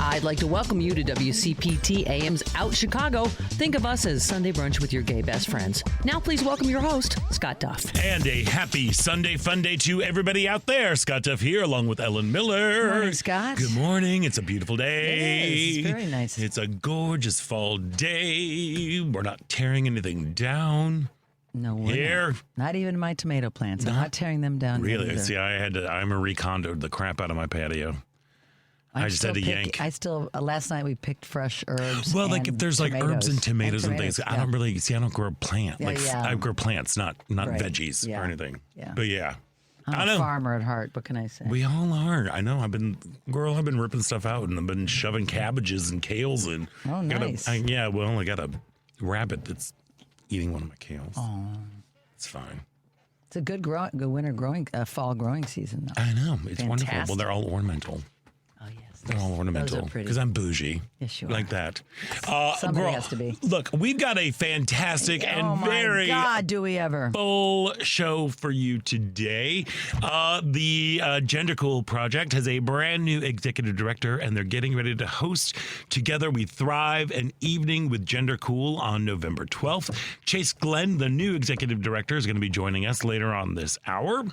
I'd like to welcome you to WCPT AM's Out Chicago. Think of us as Sunday brunch with your gay best friends. Now please welcome your host, Scott Duff. And a happy Sunday fun day to everybody out there. Scott Duff here along with Ellen Miller. Good morning, Scott. Good morning. It's a beautiful day. It is. It's very nice. It's a gorgeous fall day. We're not tearing anything down. No, we're Here. not even my tomato plants. I'm not tearing them down. Really? either. See, I Marie Kondo'd the crap out of my patio. I just had to yank. Last night we picked fresh herbs. Well, like and if there's like herbs and tomatoes and things, yeah. I don't really see. I don't grow a plant. Yeah. I grow plants, not Right. veggies Yeah. or anything. Yeah. But yeah, I I'm know. a farmer at heart. What can I say? We all are. I know. I've been ripping stuff out and I've been shoving cabbages and kales and. Oh, nice. I got a rabbit that's eating one of my kales. Oh, it's fine. It's a good fall growing season, though. I know. It's wonderful. Fantastic. Well, they're all ornamental. Oh, yes. They're all ornamental Those are pretty. because I'm bougie. Yes, you are. Like that. Somebody has to be. Look, we've got a fantastic Oh, and my very God, do we ever. full show for you today. The Gender Cool Project has a brand new executive director, and they're getting ready to host Together We Thrive, an evening with Gender Cool on November 12th. Chase Glenn, the new executive director, is going to be joining us later on this hour.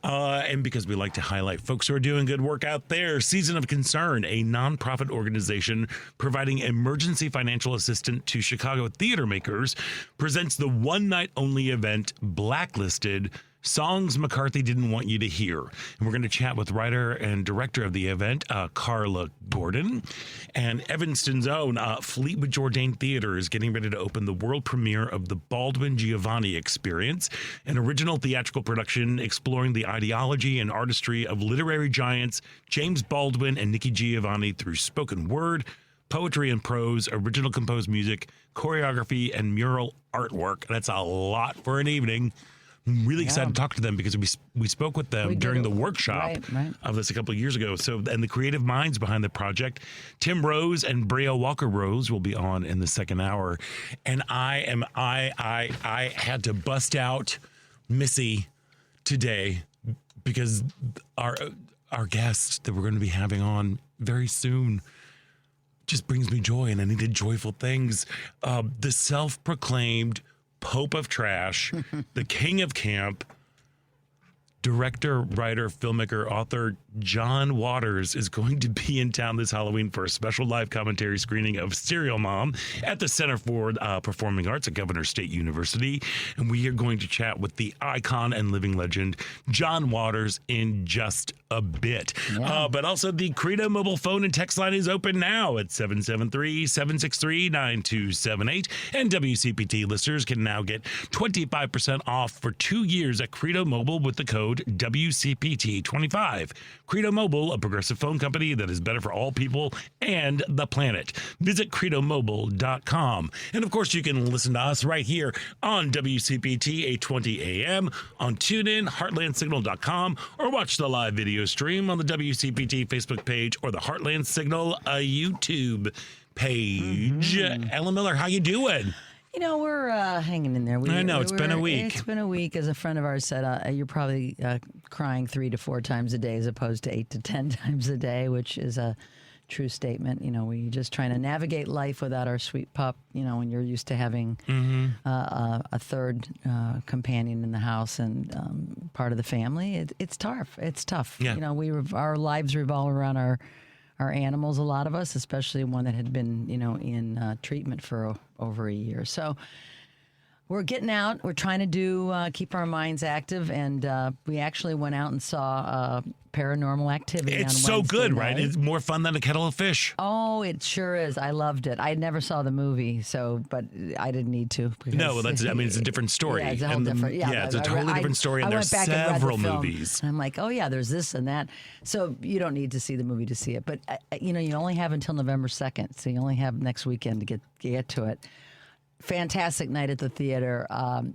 And because we like to highlight folks who are doing good work out there, Season of Concern, a nonprofit organization providing emergency financial assistance to Chicago theater makers, presents the one-night-only event Blacklisted, Songs McCarthy Didn't Want You to Hear. And we're going to chat with writer and director of the event, Carla Gordon. And Evanston's own Fleetwood Jourdain Theater is getting ready to open the world premiere of the Baldwin Giovanni Experience, an original theatrical production exploring the ideology and artistry of literary giants James Baldwin and Nikki Giovanni through spoken word, poetry and prose, original composed music, choreography, and mural artwork. That's a lot for an evening. I'm really excited to talk to them because we spoke with them during the workshop of this a couple of years ago. So, and the creative minds behind the project, Tim Rose and Brea Walker Rose, will be on in the second hour. And I had to bust out Missy today because our guest that we're going to be having on very soon just brings me joy, and I needed joyful things. The self-proclaimed Pope of Trash, the King of Camp, director, writer, filmmaker, author John Waters is going to be in town this Halloween for a special live commentary screening of Serial Mom at the Center for Performing Arts at Governor State University. And we are going to chat with the icon and living legend, John Waters, in just a bit. Yeah. But also the Credo mobile phone and text line is open now at 773-763-9278. And WCPT listeners can now get 25% off for 2 years at Credo Mobile with the code WCPT25. Credo Mobile, a progressive phone company that is better for all people and the planet. Visit credomobile.com. And of course, you can listen to us right here on WCPT 820 AM, on TuneIn, heartlandsignal.com, or watch the live video stream on the WCPT Facebook page or the Heartland Signal YouTube page. Ellen Miller, how you doing? You know, we're hanging in there. I know, it's been a week. It's been a week. As a friend of ours said, you're probably crying 3 to 4 times a day as opposed to 8 to 10 times a day, which is a true statement. You know, we're just trying to navigate life without our sweet pup, you know, when you're used to having a third companion in the house and part of the family. It's tough. It's tough. Yeah. You know, our lives revolve around our animals, a lot of us, especially one that had been, you know, in treatment for over a year. So we're getting out. We're trying to keep our minds active, and we actually went out and saw Paranormal Activity. It's on so Wednesday good, night. right? It's more fun than a kettle of fish. Oh, it sure is. I loved it. I never saw the movie, but I didn't need to. No, it's a different story. Yeah, it's a whole different. Yeah, it's a totally different story, and there's several movies. And I'm like, oh yeah, there's this and that. So you don't need to see the movie to see it, but you know, you only have until November 2nd, so you only have next weekend to get to it. Fantastic night at the theater.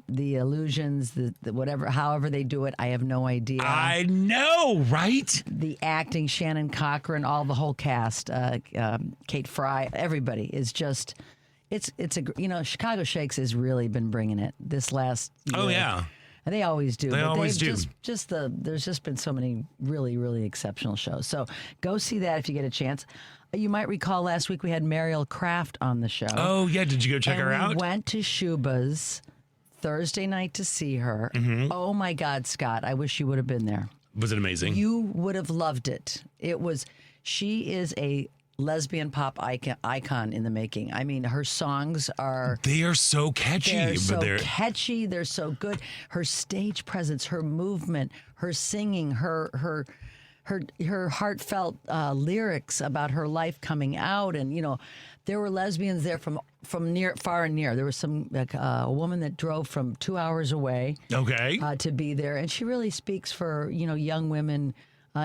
The illusions, the whatever, however they do it, I have no idea. I know, right? The acting, Shannon Cochran, the whole cast, Kate Fry, everybody is just. It's Chicago Shakes has really been bringing it this last year. Oh yeah. And they always do. They always do. There's just been so many really, really exceptional shows. So go see that if you get a chance. You might recall last week we had Mariel Kraft on the show. Oh, yeah. Did you go check and her out? We went to Shuba's Thursday night to see her. Oh, my God, Scott. I wish you would have been there. Was it amazing? You would have loved it. She is a lesbian pop icon in the making. I mean, her songs they are so catchy. They're catchy. They're so good. Her stage presence, her movement, her singing, her heartfelt lyrics about her life coming out, and there were lesbians there from near, far and near. There was a woman that drove from 2 hours away, to be there, and she really speaks for young women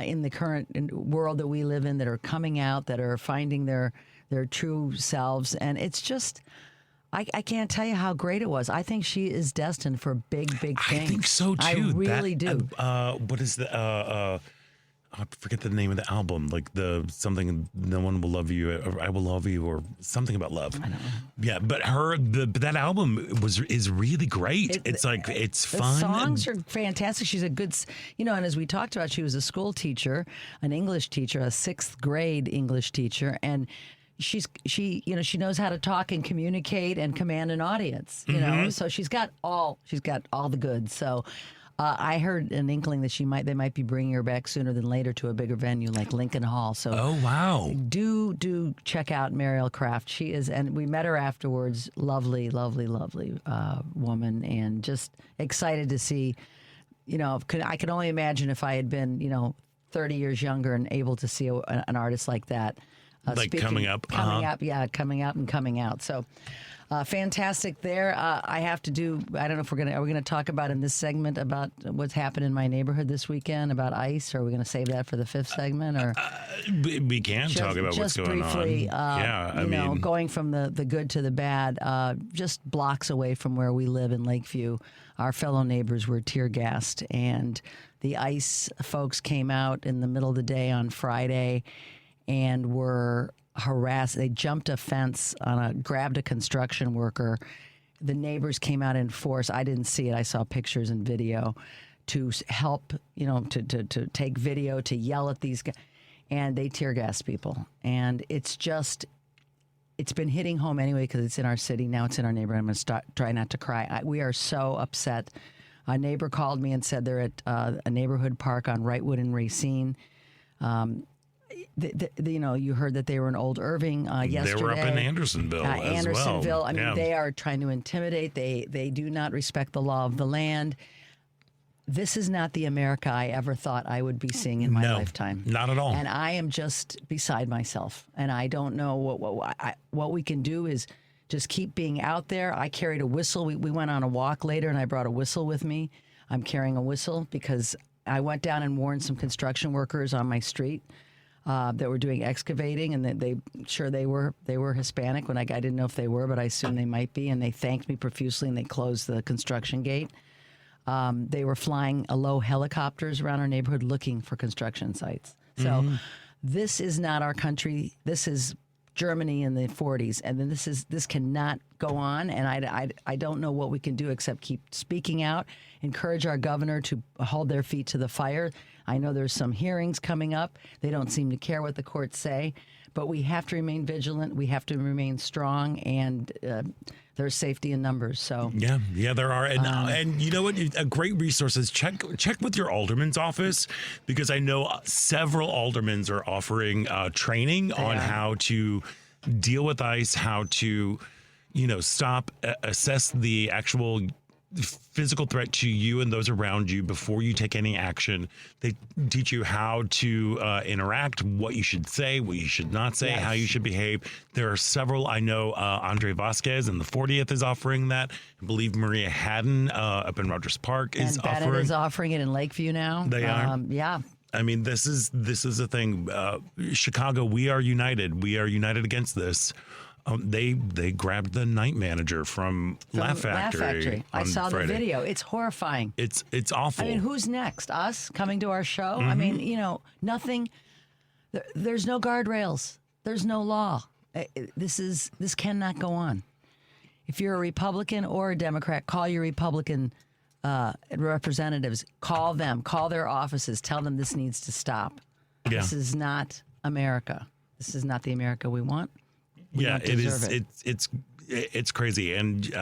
in the current world that we live in that are coming out, that are finding their true selves, and it's just. I can't tell you how great it was. I think she is destined for big things. I think so too. I really do. What is the? I forget the name of the album, like something "No One Will Love You" or "I Will Love You" or something about love. I don't know. Yeah, but that album is really great. It's fun. The songs are fantastic. She's a good, and as we talked about, she was a school teacher, an English teacher, a 6th grade English teacher, and she knows how to talk and communicate and command an audience. So she's got all the goods. So. I heard an inkling that they might be bringing her back sooner than later to a bigger venue like Lincoln Hall. So, oh wow! Do check out Mariel Kraft. She is, and we met her afterwards. Lovely woman, and just excited to see. I could only imagine if I had been 30 years younger and able to see an artist like that, coming up, coming out. So. Fantastic there. I have to do, I don't know if are we going to talk about in this segment about what's happened in my neighborhood this weekend about ICE, or are we going to save that for the 5th segment? Or we can talk about what's going briefly, on. Going from the good to the bad, just blocks away from where we live in Lakeview, our fellow neighbors were tear gassed, and the ICE folks came out in the middle of the day on Friday and were harassed. They jumped a fence grabbed a construction worker. The neighbors came out in force. I didn't see it. I saw pictures and video to help, to take video, to yell at these guys. And they tear gassed people. And it's been hitting home anyway because it's in our city. Now it's in our neighborhood. I'm going to try not to cry. We are so upset. A neighbor called me and said they're at a neighborhood park on Wrightwood and Racine. You heard that they were in Old Irving yesterday. They were up in Andersonville as well. I mean, they are trying to intimidate. They do not respect the law of the land. This is not the America I ever thought I would be seeing in my lifetime. Not at all. And I am just beside myself. And I don't know what we can do is just keep being out there. I carried a whistle. We went on a walk later, and I brought a whistle with me. I'm carrying a whistle because I went down and warned some construction workers on my street that were doing excavating, and they were Hispanic when I didn't know if they were, but I assumed they might be, and they thanked me profusely, and they closed the construction gate. They were flying low helicopters around our neighborhood looking for construction sites. So this is not our country. This is Germany in the 40s, and then this cannot go on. And I don't know what we can do except keep speaking out, encourage our governor to hold their feet to the fire. I know there's some hearings coming up. They don't seem to care what the courts say, but we have to remain vigilant. We have to remain strong, and there's safety in numbers. So yeah, there are, and you know what? A great resource is check with your alderman's office, because I know several aldermans are offering training on how to deal with ICE, how to stop, assess the actual physical threat to you and those around you before you take any action. They teach you how to interact, what you should say, what you should not say, how you should behave. There are several. I know Andre Vasquez in the 40th is offering that. I believe Maria Haddon up in Rogers Park is offering. Bennett is offering it in Lakeview now. They are. Yeah. I mean, this is the thing. Chicago, we are united. We are united against this. They grabbed the night manager from Laugh Factory. I saw Friday. the video. It's horrifying. It's awful. I mean, who's next? Us coming to our show? I mean, nothing. There's no guardrails. There's no law. This cannot go on. If you're a Republican or a Democrat, call your Republican representatives. Call them. Call their offices. Tell them this needs to stop. Yeah. This is not America. This is not the America we want. We Yeah, don't it deserve is. It's crazy. And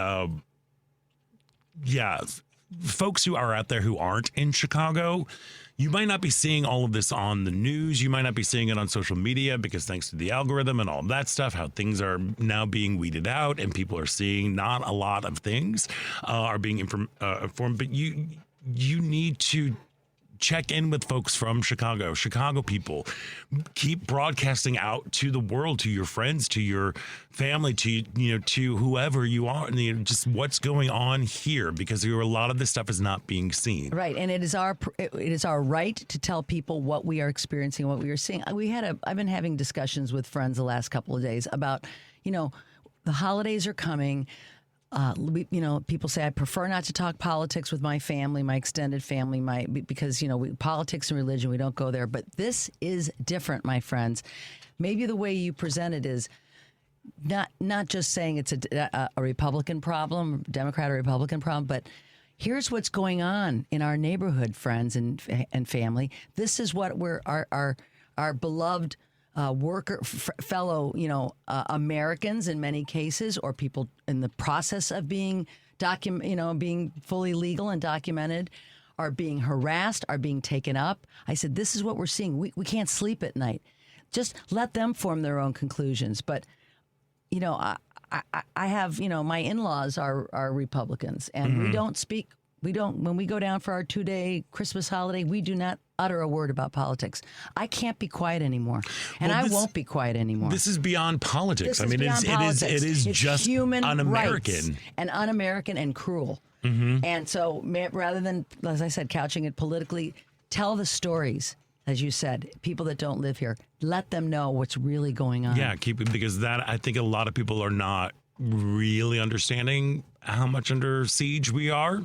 yeah, folks who are out there who aren't in Chicago, you might not be seeing all of this on the news. You might not be seeing it on social media because thanks to the algorithm and all of that stuff, how things are now being weeded out and people are seeing not a lot of things are being informed. But you need to check in with folks from Chicago people. Keep broadcasting out to the world, to your friends, to your family, to whoever you are, and just what's going on here, because a lot of this stuff is not being seen. Right, and it is our right to tell people what we are experiencing, what we are seeing. I've been having discussions with friends the last couple of days about, the holidays are coming. People say I prefer not to talk politics with my family, my extended family, because politics and religion, we don't go there. But this is different, my friends. Maybe the way you present it is not just saying it's a Republican problem, Democrat or Republican problem, but here's what's going on in our neighborhood, friends and family. This is what our beloved fellow, Americans in many cases, or people in the process of being being fully legal and documented, are being harassed, are being taken up. I said, this is what we're seeing. We can't sleep at night. Just let them form their own conclusions. But, I have, my in-laws are Republicans, and we don't speak. When we go down for our 2-day Christmas holiday, we do not utter a word about politics. I can't be quiet anymore, and I won't be quiet anymore. This is beyond politics. It is it's just human un-American. rights and un-American and cruel. Mm-hmm. And so rather than, as I said, couching it politically, tell the stories. As you said, people that don't live here, let them know what's really going on. Yeah, because I think a lot of people are not really understanding how much under siege we are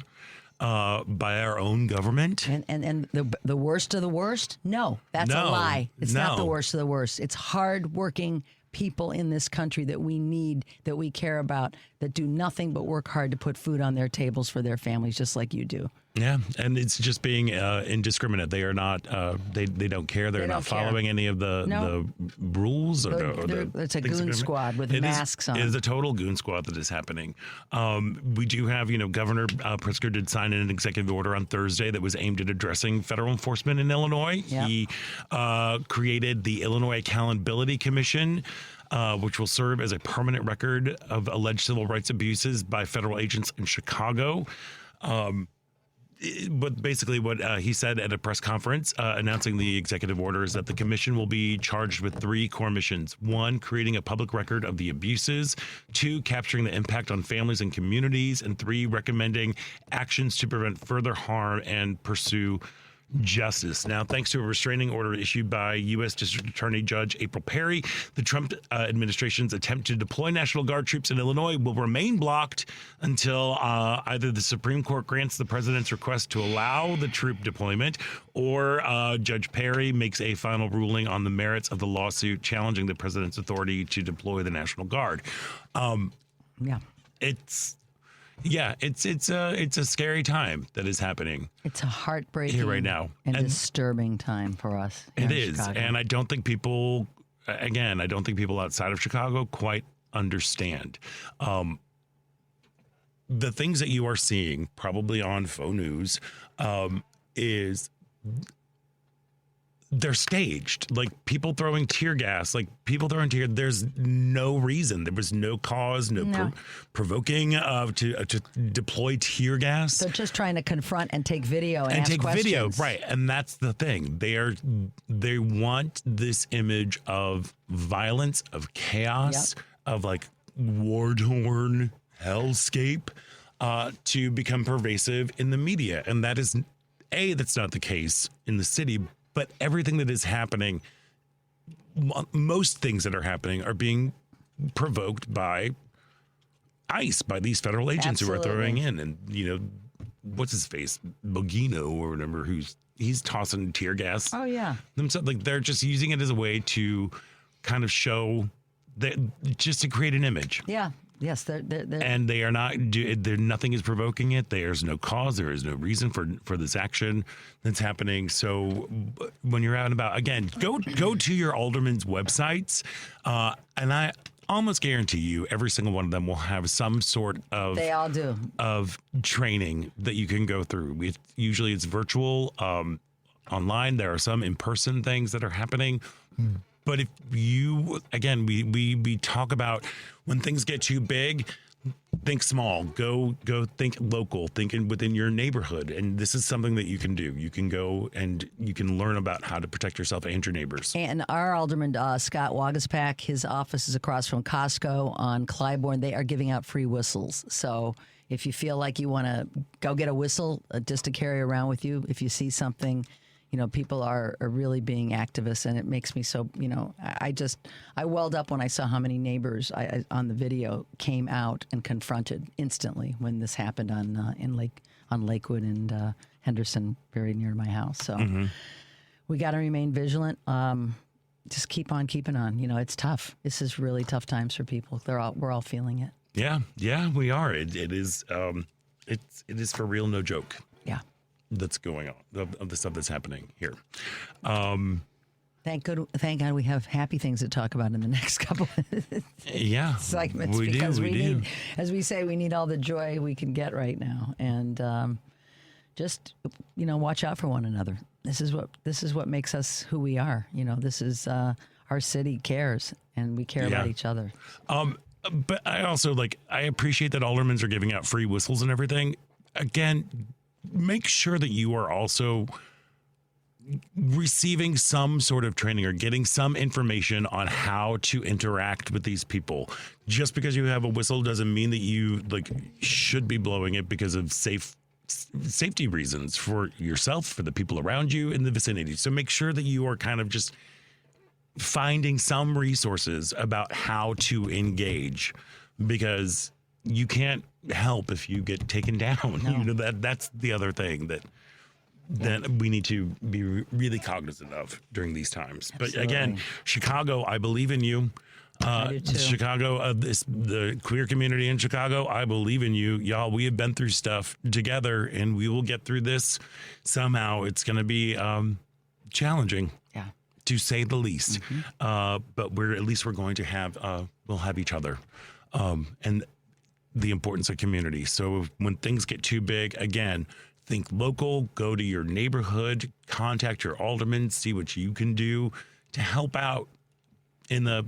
by our own government. And the worst of the worst? No, that's a lie. It's not the worst of the worst. It's hardworking people in this country that we need, that we care about, that do nothing but work hard to put food on their tables for their families, just like you do. Yeah, and it's just being indiscriminate. They are not. They don't care. They're not following any of the rules. It's a goon squad with masks on. It is a total goon squad that is happening. We do have, Governor Pritzker did sign an executive order on Thursday that was aimed at addressing federal enforcement in Illinois. Yep. He created the Illinois Accountability Commission, which will serve as a permanent record of alleged civil rights abuses by federal agents in Chicago. But basically what he said at a press conference announcing the executive order is that the commission will be charged with 3 core missions. 1, creating a public record of the abuses. 2, capturing the impact on families and communities. And 3, recommending actions to prevent further harm and pursue justice. Now, thanks to a restraining order issued by U.S. District Attorney Judge April Perry, the Trump administration's attempt to deploy National Guard troops in Illinois will remain blocked until either the Supreme Court grants the president's request to allow the troop deployment, or Judge Perry makes a final ruling on the merits of the lawsuit challenging the president's authority to deploy the National Guard. It's a scary time that is happening. It's a heartbreaking here right now and disturbing time for us. It is, Chicago. And I don't think people outside of Chicago quite understand the things that you are seeing probably on faux news is. They're staged, like people throwing tear gas, there's no reason. There was no cause, provoking to deploy tear gas. They're just trying to confront and take video and ask questions. Right. And that's the thing. They want this image of violence, of chaos, of like war-torn hellscape to become pervasive in the media. And that is, that's not the case in the city. But everything that is happening, most things that are happening are being provoked by ICE, by these federal agents who are throwing in. And, what's his face? Bogino or whatever, he's tossing tear gas. Oh, yeah. Themselves, like they're just using it as a way to kind of show that, just to create an image. Yeah. Yes, they're And they are not. Nothing is provoking it. There's no cause. There is no reason for this action that's happening. So when you're out and about, again, go to your aldermen's websites, and I almost guarantee you every single one of them will have some sort of they all do of training that you can go through. Usually it's virtual, online. There are some in-person things that are happening. But if you, again, we talk about when things get too big, think small, go think local, think within your neighborhood. And this is something that you can do. You can go and you can learn about how to protect yourself and your neighbors. And our alderman, Scott Wagaspak, his office is across from Costco on Clybourne. They are giving out free whistles. So if you feel like you want to go get a whistle just to carry around with you, if you see something, people are really being activists, and it makes me so, I welled up when I saw how many neighbors on the video came out and confronted instantly when this happened on Lakewood and Henderson, very near my house. So we got to remain vigilant. Just keep on keeping on. It's tough. This is really tough times for people. We're all feeling it. Yeah, we are. It is. It is for real, no joke. Yeah. That's going on of the stuff that's happening here. Thank God we have happy things to talk about in the next couple of segments. We because do. we need, as we say, we need all the joy we can get right now, and just watch out for one another. This is what makes us who we are. This is our city cares, and we care about each other. But I also I appreciate that aldermen are giving out free whistles and everything. Again, make sure that you are also receiving some sort of training or getting some information on how to interact with these people. Just because you have a whistle doesn't mean that you should be blowing it because of safety reasons for yourself, for the people around you in the vicinity. So make sure that you are kind of just finding some resources about how to engage, because you can't help if you get taken down. No. That's the other thing that we need to be really cognizant of during these times. Absolutely. But again, Chicago, I believe in you. I do too. Chicago, the queer community in Chicago, I believe in you. Y'all, we have been through stuff together, and we will get through this somehow. It's going to be challenging. Yeah. To say the least. But we're going to have, we'll have each other. And the importance of community. So when things get too big, again, think local, go to your neighborhood, contact your alderman, see what you can do to help out in the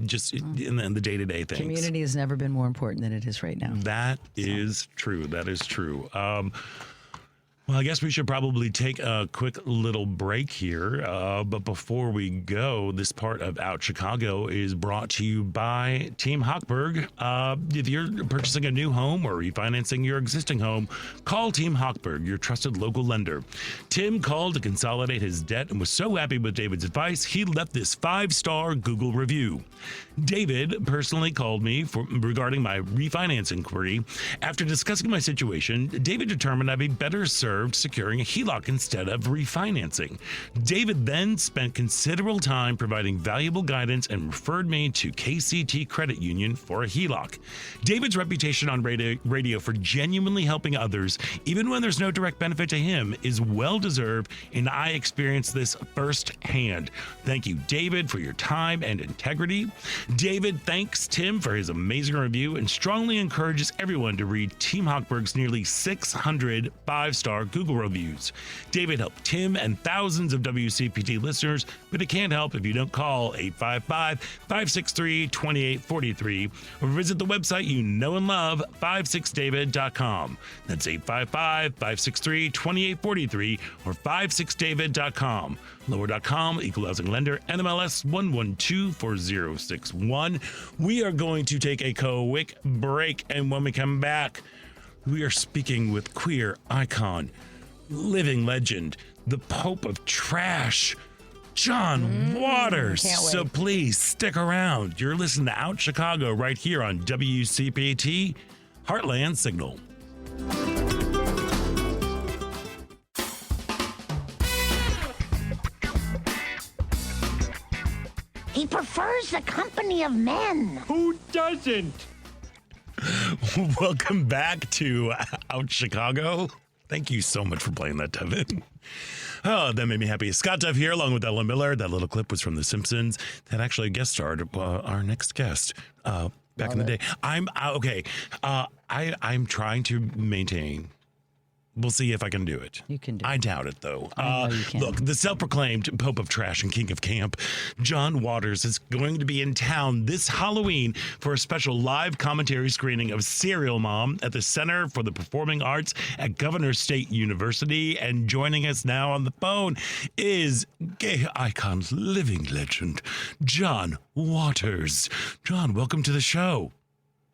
day-to-day things. Community has never been more important than it is right now. That is true. That is true. Well, I guess we should probably take a quick little break here. But before we go, this part of Out Chicago is brought to you by Team Hochberg. If you're purchasing a new home or refinancing your existing home, call Team Hochberg, your trusted local lender. Tim called to consolidate his debt and was so happy with David's advice, he left this 5-star Google review. David personally called me regarding my refinance inquiry. After discussing my situation, David determined I'd be better served securing a HELOC instead of refinancing. David then spent considerable time providing valuable guidance and referred me to KCT Credit Union for a HELOC. David's reputation on radio for genuinely helping others, even when there's no direct benefit to him, is well-deserved, and I experienced this firsthand. Thank you, David, for your time and integrity. David thanks Tim for his amazing review and strongly encourages everyone to read Team Hochberg's nearly 600 5-star Google reviews. David helped Tim and thousands of WCPT listeners, but it can't help if you don't call 855-563-2843 or visit the website you know and love, 56david.com. That's 855-563-2843 or 56david.com. Lower.com, equal housing lender, NMLS 1124061. We are going to take a quick break, and when we come back, we are speaking with queer icon, living legend, the Pope of Trash, John Waters. So please stick around. You're listening to Out Chicago right here on WCPT, Heartland Signal. He prefers the company of men. Who doesn't? Welcome back to Out Chicago. Thank you so much for playing that, Devin. Oh, that made me happy. Scott Duff here, along with Ellen Miller. That little clip was from The Simpsons. That actually guest starred our next guest back in the day. I'm okay. I'm trying to maintain. We'll see if I can do it. You can do it. I doubt it, though. I know you can. Look, the self-proclaimed Pope of Trash and King of Camp, John Waters, is going to be in town this Halloween for a special live commentary screening of Serial Mom at the Center for the Performing Arts at Governor State University. And joining us now on the phone is gay icon, living legend, John Waters. John, welcome to the show.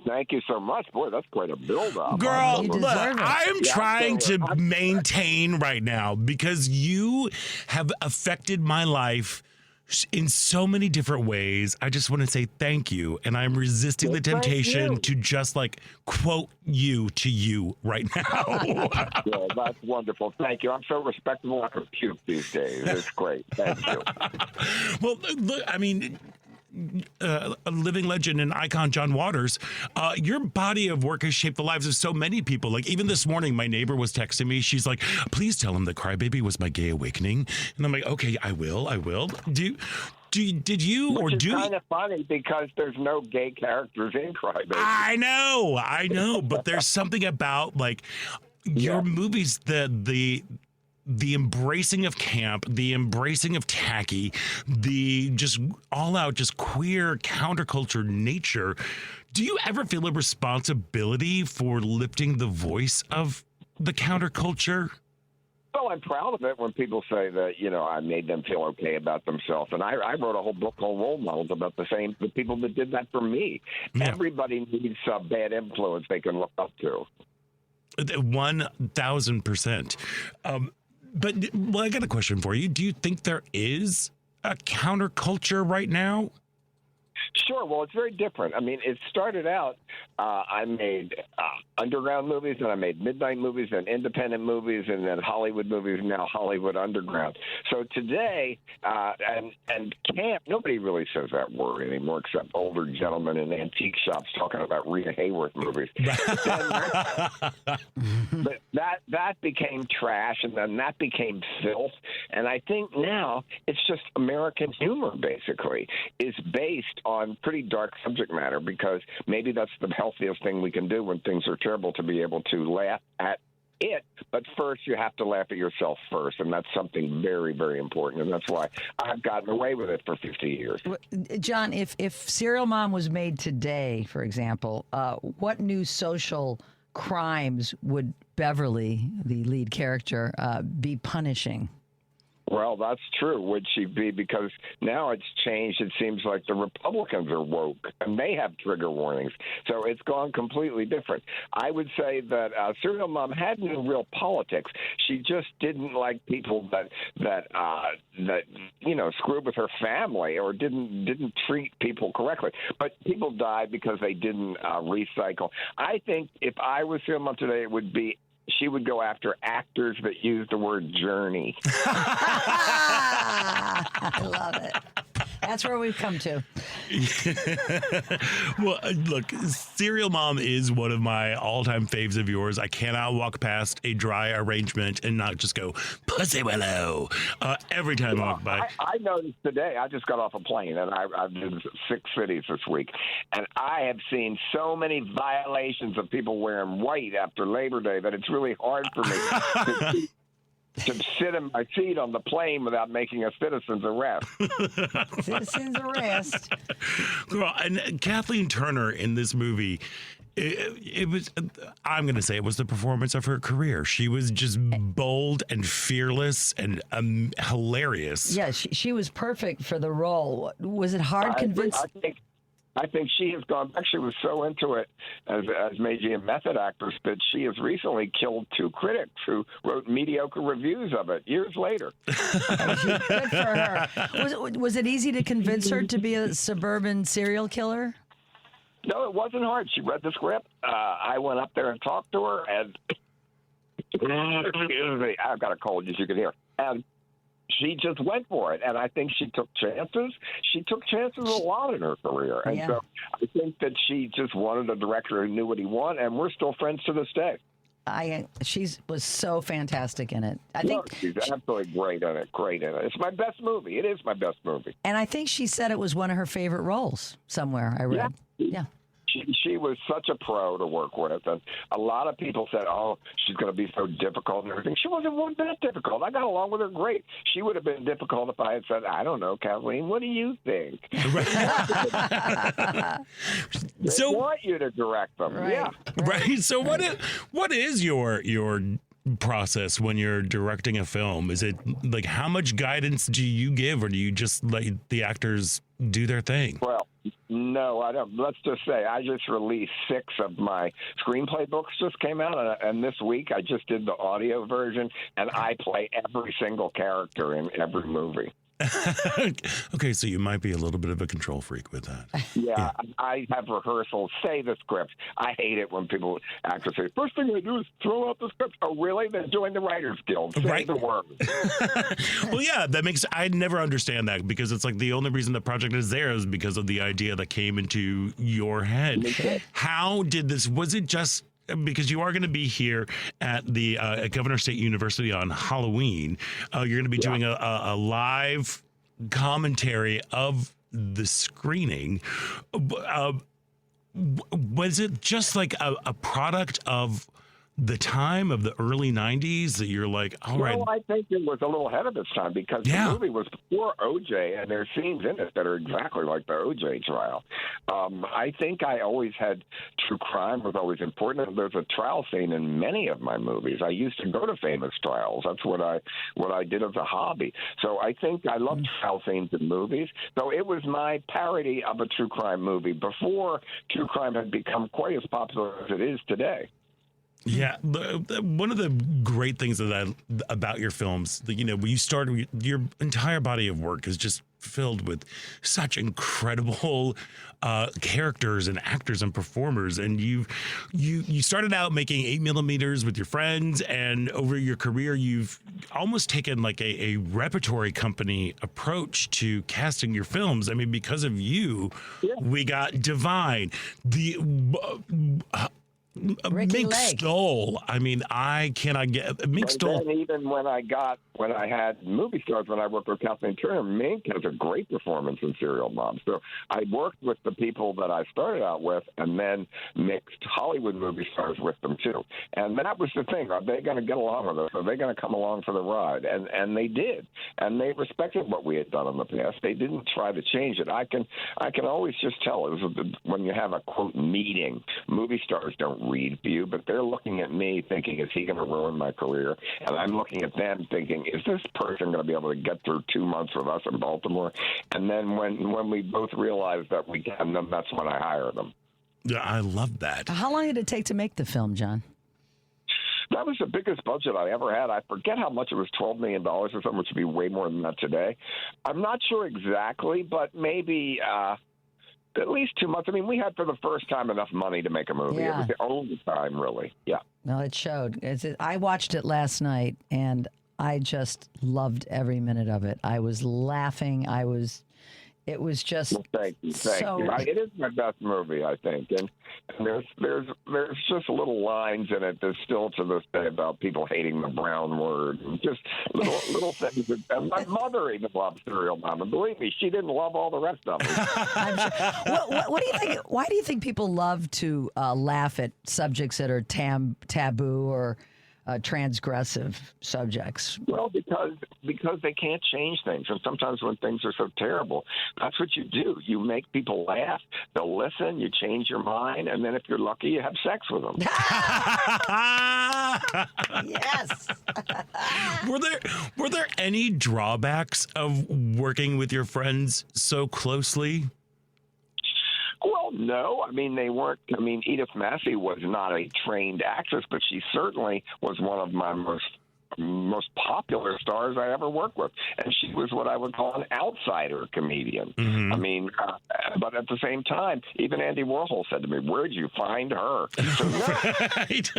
Thank you so much. Boy, that's quite a build-up. Girl, You look, deserve it. I am Yeah, trying so, to maintain right now because you have affected my life in so many different ways. I just want to say thank you. And I'm resisting the Thank temptation you. to just like quote you to you right now. Yeah, that's wonderful. Thank you. I'm so respectable I can puke these days. It's great. Thank you. Well, look, I mean, a living legend and icon, John Waters, your body of work has shaped the lives of so many people. Like even this morning, my neighbor was texting me. She's like, please tell him that Crybaby was my gay awakening. And I'm like, okay, I will. Did you or Which is do kind of funny because there's no gay characters in Crybaby. I know. But there's something about like your movies, the embracing of camp, the embracing of tacky, the just all out, just queer counterculture nature. Do you ever feel a responsibility for lifting the voice of the counterculture? Well, I'm proud of it when people say that, I made them feel okay about themselves. And I wrote a whole book called Role Models about the people that did that for me. Yeah. Everybody needs a bad influence they can look up to. 1,000%. But I got a question for you. Do you think there is a counterculture right now? Sure. Well, it's very different. I mean, it started out, I made underground movies, and I made midnight movies, and independent movies, and then Hollywood movies, and now Hollywood Underground. So today, and camp, nobody really says that word anymore except older gentlemen in antique shops talking about Rita Hayworth movies. But that became trash, and then that became filth. And I think now it's just American humor, basically, is based on pretty dark subject matter because maybe that's the healthiest thing we can do when things are terrible, to be able to laugh at it. But first, you have to laugh at yourself first, and that's something very, very important. And that's why I've gotten away with it for 50 years. John, if Serial Mom was made today, for example, what new social crimes would Beverly, the lead character, be punishing? Well, that's true. Would she be? Because now it's changed. It seems like the Republicans are woke, and they have trigger warnings. So it's gone completely different. I would say that Serial Mom had no real politics. She just didn't like people that screwed with her family or didn't treat people correctly. But people died because they didn't recycle. I think if I was Serial Mom today, it would be she would go after actors that use the word journey. I love it. That's where we've come to. Well, look, Serial Mom is one of my all-time faves of yours. I cannot walk past a dry arrangement and not just go, Pussy Willow, every time I walk by. I noticed today, I just got off a plane, and I've been to 6 cities this week, and I have seen so many violations of people wearing white after Labor Day that it's really hard for me to sit in my seat on the plane without making a citizen's arrest. Citizens arrest. Girl, and Kathleen Turner in this movie, it was, I'm going to say it was the performance of her career. She was just bold and fearless and hilarious. Yeah, she was perfect for the role. Was it hard convincing? I think she has gone back. She was so into it as maybe a method actress that she has recently killed 2 critics who wrote mediocre reviews of it years later. Good for her. Was it easy to convince her to be a suburban serial killer? No, it wasn't hard. She read the script. I went up there and talked to her, and excuse me, I've got a cold, as you can hear. And she just went for it, and I think she took chances. She took chances a lot in her career, and so I think that she just wanted a director who knew what he wanted, and we're still friends to this day. She was so fantastic in it. I think she's absolutely great in it. Great in it. It's my best movie. It is my best movie. And I think she said it was one of her favorite roles somewhere. I read. Yeah. She was such a pro to work with, and a lot of people said, "Oh, she's going to be so difficult and everything." She wasn't one bit difficult. I got along with her great. She would have been difficult if I had said, "I don't know, Kathleen, what do you think?" They want you to direct them, right. So what is your process when you're directing a film? Is it like, how much guidance do you give, or do you just let the actors do their thing? Well, no, I don't. Let's just say I just released 6 of my screenplay books just came out, and this week I just did the audio version, and I play every single character in every movie. Okay, so you might be a little bit of a control freak with that. Yeah. I have rehearsals, say the script. I hate it when actors say, first thing I do is throw out the script. Oh, really? Then join the Writers Guild. Say the word. Well, yeah, I never understand that, because it's like the only reason the project is there is because of the idea that came into your head. How did this, was it just because you are going to be here at the at Governor State University on Halloween? You're going to be doing a live commentary of the screening. Was it just like a product of the time of the early 90s that you're like, all right? Well, I think it was a little ahead of its time, because the movie was before OJ, and there's scenes in it that are exactly like the OJ trial. I think I always had true crime was always important. There's a trial scene in many of my movies. I used to go to famous trials. That's what I did as a hobby. So I think I love trial scenes in movies. So it was my parody of a true crime movie before true crime had become quite as popular as it is today. Yeah, one of the great things about your films, when you start, your entire body of work is just filled with such incredible characters and actors and performers. And you started out making 8mm with your friends, and over your career, you've almost taken like a repertory company approach to casting your films. I mean, because of you, we got Divine, Mink Stole. I mean, I cannot get Mink Stole. Then even when I had movie stars, when I worked with Kathleen Turner, Mink has a great performance in Serial Mom. So I worked with the people that I started out with, and then mixed Hollywood movie stars with them too. And that was the thing: are they going to get along with us? Are they going to come along for the ride? And they did, and they respected what we had done in the past. They didn't try to change it. I can always just tell when you have a quote meeting, movie stars don't read for you, but they're looking at me thinking, is he going to ruin my career? And I'm looking at them thinking, is this person going to be able to get through 2 months with us in Baltimore? And then when we both realize that we can, then that's when I hire them. Yeah, I love that. How long did it take to make the film, John? That was the biggest budget I ever had. I forget how much it was, $12 million or something, which would be way more than that today. I'm not sure exactly, but maybe at least 2 months. I mean, we had for the first time enough money to make a movie. Yeah. It was the only time, really. Yeah. No, it showed. I watched it last night, and I just loved every minute of it. I was laughing. It was just thank you. It is my best movie, I think, and there's just little lines in it that still to this day about people hating the brown word, and just little things. And my mother even loved Serial Mom, and believe me, she didn't love all the rest of them. I'm sure. What do you think? Why do you think people love to laugh at subjects that are taboo or transgressive subjects? Well, because they can't change things, and sometimes when things are so terrible, that's what you do. You make people laugh, they'll listen, you change your mind, and then if you're lucky, you have sex with them. Yes. Were there any drawbacks of working with your friends so closely? Well, no. I mean, they weren't. I mean, Edith Massey was not a trained actress, but she certainly was one of my most most popular stars I ever worked with. And she was what I would call an outsider comedian. Mm-hmm. I mean, but at the same time, even Andy Warhol said to me, "Where'd you find her?" So, no, Right.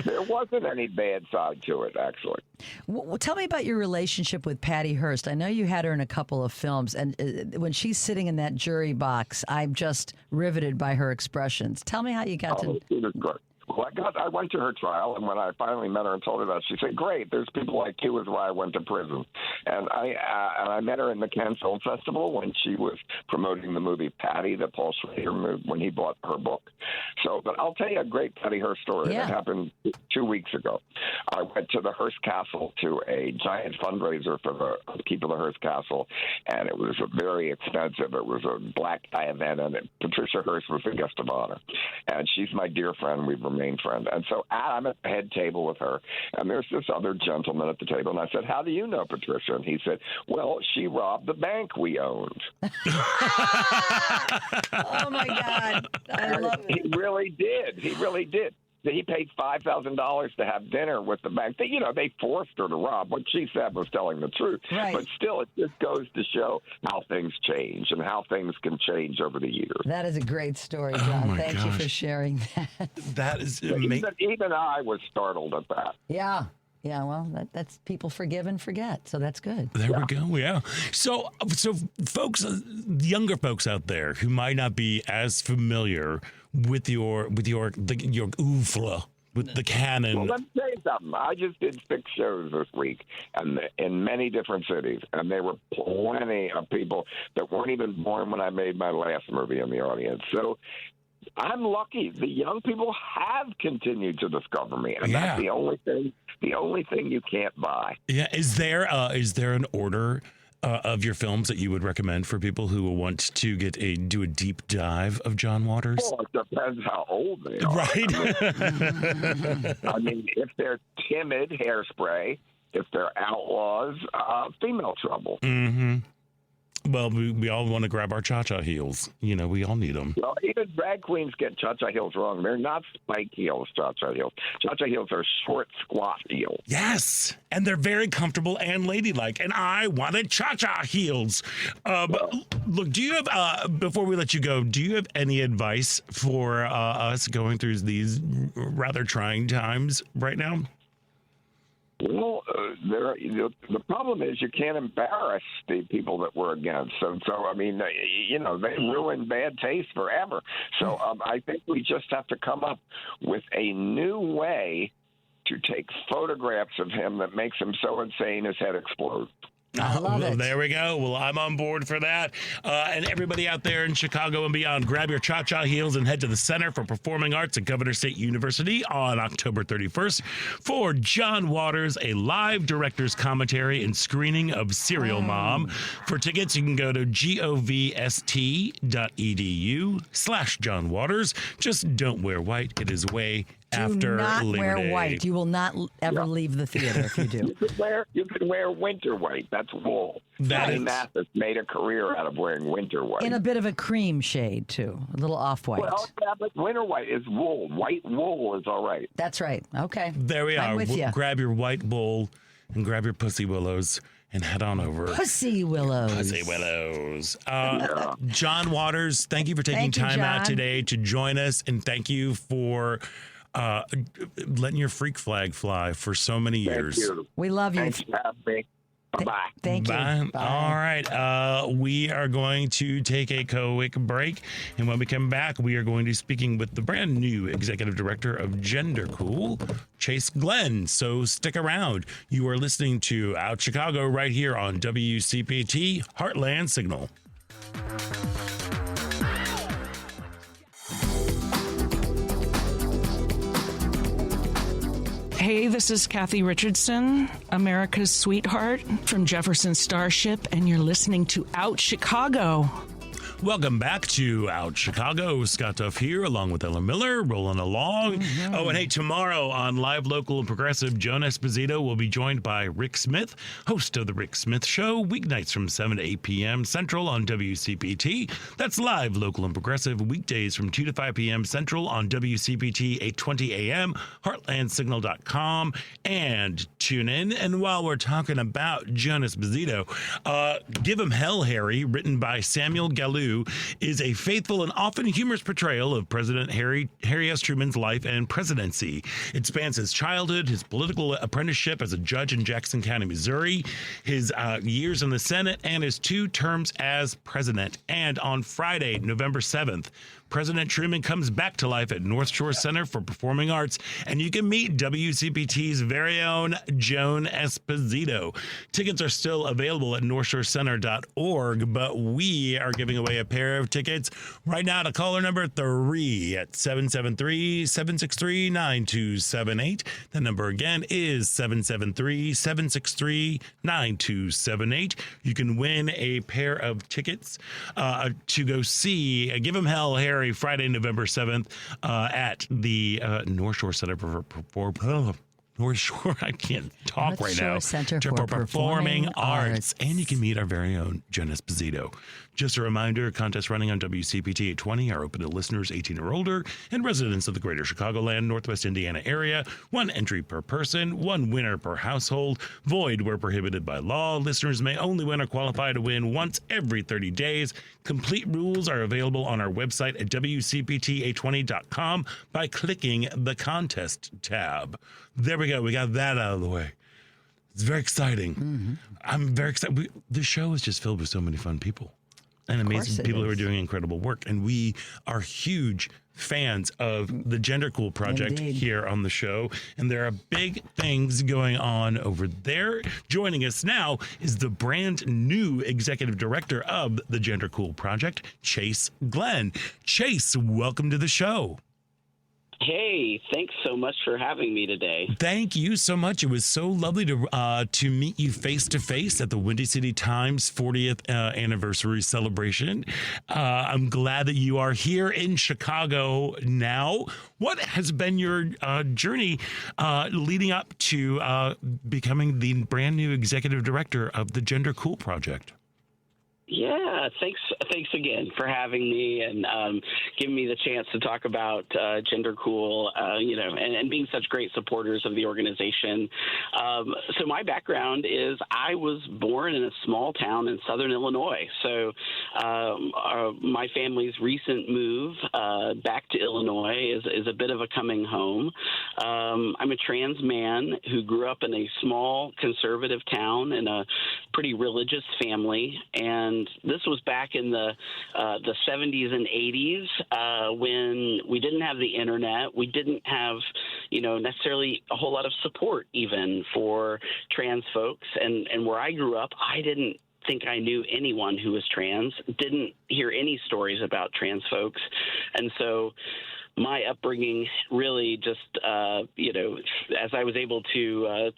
there wasn't any bad side to it, actually. Well, tell me about your relationship with Patty Hearst. I know you had her in a couple of films, and when she's sitting in that jury box, I'm just riveted by her expressions. Tell me how you got to. It was good. Well, I went to her trial, and when I finally met her and told her that, she said, "Great, there's people like you is why I went to prison." And I met her in the Cannes Film Festival when she was promoting the movie Patty that Paul Schrader moved when he bought her book. So, but I'll tell you a great Patty Hearst story that happened 2 weeks ago. I went to the Hearst Castle to a giant fundraiser for the upkeep of the Hearst Castle, and it was very expensive. It was a black tie event, and Patricia Hearst was the guest of honor. And she's my dear friend. We've remained friends. And so I'm at the head table with her, and there's this other gentleman at the table, and I said, "How do you know Patricia?" And he said, "Well, she robbed the bank we owned." Oh, my God. I love it. He really did. He really did. He paid $5,000 to have dinner with the bank. They forced her to rob. What she said was telling the truth. Right. But still, it just goes to show how things change and how things can change over the years. That is a great story, John. my Thank you for gosh. sharing that. That is amazing. Even I was startled at that. Yeah. Yeah, well, that's people forgive and forget, so that's good. There we go. Yeah. So folks, younger folks out there who might not be as familiar with your oeuvre, with the canon. Well, let me tell you something. I just did 6 shows this week, and in many different cities, and there were plenty of people that weren't even born when I made my last movie in the audience. So I'm lucky. The young people have continued to discover me, and that's the only thing you can't buy. Yeah. Is there an order of your films that you would recommend for people who will want to do a deep dive of John Waters? Well, it depends how old they are. Right. I mean, if they're timid, Hairspray. If they're outlaws, Female Trouble. Mm-hmm. Well, we all want to grab our cha-cha heels. We all need them. Well, even drag queens get cha-cha heels wrong. They're not spike heels, cha-cha heels. Cha-cha heels are short, squat heels. Yes, and they're very comfortable and ladylike, and I wanted cha-cha heels. But look, do you have, before we let you go, do you have any advice for us going through these rather trying times right now? Well, the problem is you can't embarrass the people that we're against. So I mean, they ruin bad taste forever. So I think we just have to come up with a new way to take photographs of him that makes him so insane his head explodes. I love it. There we go. Well, I'm on board for that. And everybody out there in Chicago and beyond, grab your cha-cha heels and head to the Center for Performing Arts at Governor State University on October 31st for John Waters, a live director's commentary and screening of Serial Mom. For tickets, you can go to govst.edu/John Waters. Just don't wear white. It is way after Do not Labor wear Day. white. You will not ever leave the theater if you do. You can wear winter white. That's wool. That Patty is- Mathis made a career out of wearing winter white. In a bit of a cream shade, too. A little off-white. Well, yeah, but winter white is wool. White wool is all right. That's right. Okay. There we I'm are. with ya. Grab your white bowl and grab your pussy willows and head on over. Pussy Willows. Pussy willows. John Waters, thank you for taking Thank you, time out John. today to join us, and thank you for letting your freak flag fly for so many years. Thank you. We love you. Thanks for having me. Bye-bye. Thank you. Bye. Bye. All right. We are going to take a quick break. And when we come back, we are going to be speaking with the brand new executive director of Gender Cool, Chase Glenn. So stick around. You are listening to Out Chicago right here on WCPT Heartland Signal. Hey, this is Kathy Richardson, America's sweetheart from Jefferson Starship, and you're listening to Out Chicago. Welcome back to Out Chicago. Scott Duff here, along with Ella Miller, rolling along. Oh, and hey, tomorrow on Live, Local, and Progressive, Joan Esposito will be joined by Rick Smith, host of The Rick Smith Show, weeknights from 7 to 8 p.m. Central on WCPT. That's Live, Local, and Progressive, weekdays from 2 to 5 p.m. Central on WCPT 820 a.m., heartlandsignal.com, and tune in. And while we're talking about Joan Esposito, Give 'Em Hell, Harry, written by Samuel Galou, is a faithful and often humorous portrayal of President Harry S. Truman's life and presidency. It spans his childhood, his political apprenticeship as a judge in Jackson County, Missouri, his years in the Senate, and his 2 terms as president. And on Friday, November 7th, President Truman comes back to life at North Shore Center for Performing Arts, and you can meet WCPT's very own Joan Esposito. Tickets are still available at northshorecenter.org, but we are giving away a pair of tickets right now to caller number 3 at 773-763-9278. The number again is 773-763-9278. You can win a pair of tickets to go see Give 'Em Hell, Harry, Friday, November 7th at the North Shore Center for North Shore, I can't talk North right Shore now. Center for Performing Arts. And you can meet our very own Joan Esposito. Just a reminder, contests running on WCPT 820 are open to listeners 18 or older and residents of the greater Chicagoland, Northwest Indiana area. 1 entry per person, 1 winner per household. Void where prohibited by law. Listeners may only win or qualify to win once every 30 days. Complete rules are available on our website at WCPT820.com by clicking the contest tab. There we go. We got that out of the way. It's very exciting. I'm very excited. The show is just filled with so many fun people and amazing people who are doing incredible work. And we are huge fans of the Gender Cool Project here on the show. And there are big things going on over there. Joining us now is the brand new executive director of the Gender Cool Project, Chase Glenn. Chase, welcome to the show. Hey, thanks so much for having me today. Thank you so much. It was so lovely to meet you face to face at the Windy City Times 40th anniversary celebration. I'm glad that you are here in Chicago now. What has been your journey leading up to becoming the brand new executive director of the Gender Cool Project? Yeah, thanks again for having me and giving me the chance to talk about Gender Cool, and being such great supporters of the organization. So my background is I was born in a small town in southern Illinois. So my family's recent move back to Illinois is a bit of a coming home. I'm a trans man who grew up in a small conservative town in a pretty religious family, and this was back in the 70s and 80s when we didn't have the internet. We didn't have, necessarily a whole lot of support even for trans folks. And where I grew up, I didn't think I knew anyone who was trans, didn't hear any stories about trans folks. And so my upbringing really just, as I was able to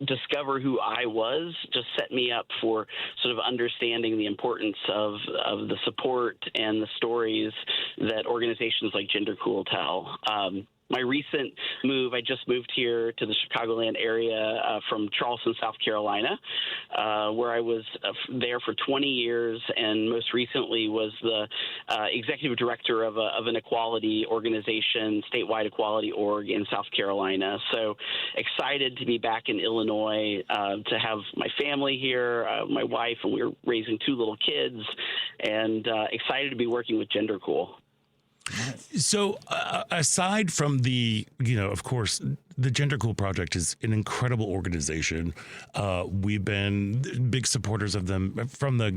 discover who I was, just set me up for sort of understanding the importance of the support and the stories that organizations like Gender Cool tell. My recent move, I just moved here to the Chicagoland area from Charleston, South Carolina, where I was there for 20 years, and most recently was the executive director of an equality organization, statewide equality org in South Carolina. So excited to be back in Illinois, to have my family here, my wife, and we're raising 2 little kids, and excited to be working with Gender Cool. So aside from the, of course, the Gender Cool Project is an incredible organization. We've been big supporters of them from the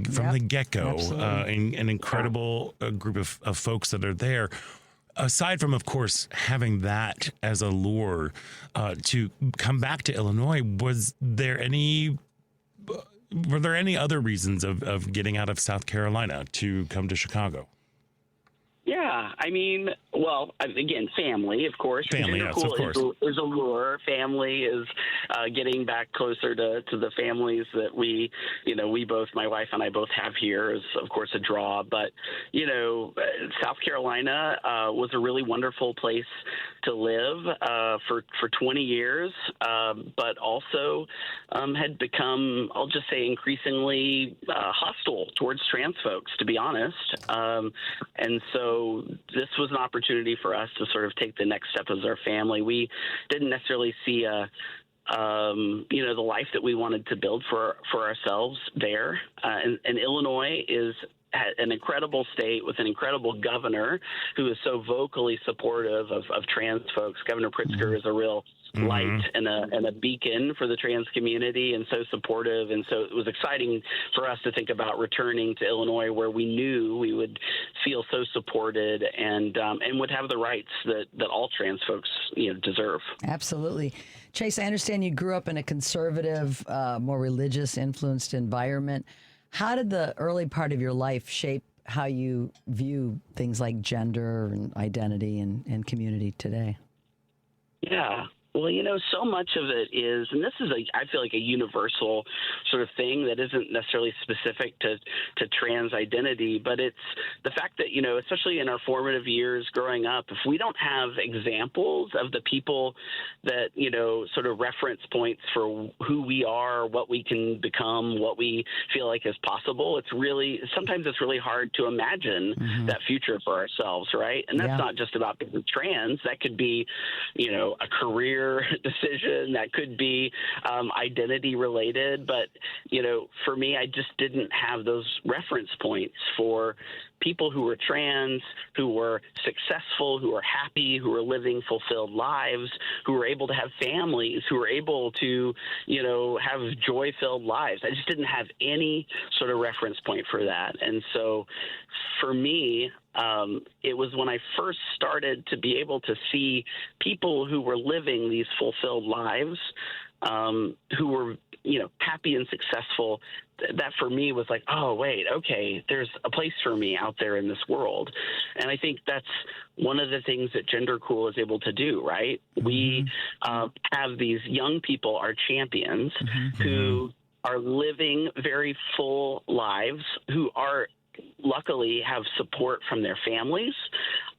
get-go, an incredible group of folks that are there. Aside from, of course, having that as a lure to come back to Illinois, were there any other reasons of getting out of South Carolina to come to Chicago? Yeah, I mean, Well, again, family, of course. Family, Gender yes, cool of course. is a lure. Family is getting back closer to the families that we both, my wife and I both have here, is, of course, a draw. But, South Carolina was a really wonderful place to live for 20 years, but also had become, I'll just say, increasingly hostile towards trans folks, to be honest. And so this was an opportunity for us to sort of take the next step as our family. We didn't necessarily see the life that we wanted to build for ourselves there. And Illinois is an incredible state with an incredible governor who is so vocally supportive of trans folks. Governor Pritzker is a real light and a beacon for the trans community, and so supportive. And so it was exciting for us to think about returning to Illinois, where we knew we would feel so supported and would have the rights that all trans folks deserve. Absolutely. Chase, I understand you grew up in a conservative, more religious influenced environment. How did the early part of your life shape how you view things like gender and identity and community today? Yeah. Well, so much of it is, and this is I feel like a universal sort of thing that isn't necessarily specific to trans identity, but it's the fact that, especially in our formative years growing up, if we don't have examples of the people that, sort of reference points for who we are, what we can become, what we feel like is possible, sometimes it's really hard to imagine that future for ourselves, right? And that's not just about being trans. That could be, a career decision, that could be identity related, but for me, I just didn't have those reference points for people who were trans, who were successful, who were happy, who were living fulfilled lives, who were able to have families, who were able to have joy-filled lives. I just didn't have any sort of reference point for that. And so for me, it was when I first started to be able to see people who were living these fulfilled lives, who were, happy and successful, that for me was like, oh, wait, okay, there's a place for me out there in this world. And I think that's one of the things that Gender Cool is able to do, right? We have these young people, our champions, who are living very full lives, who are luckily have support from their families,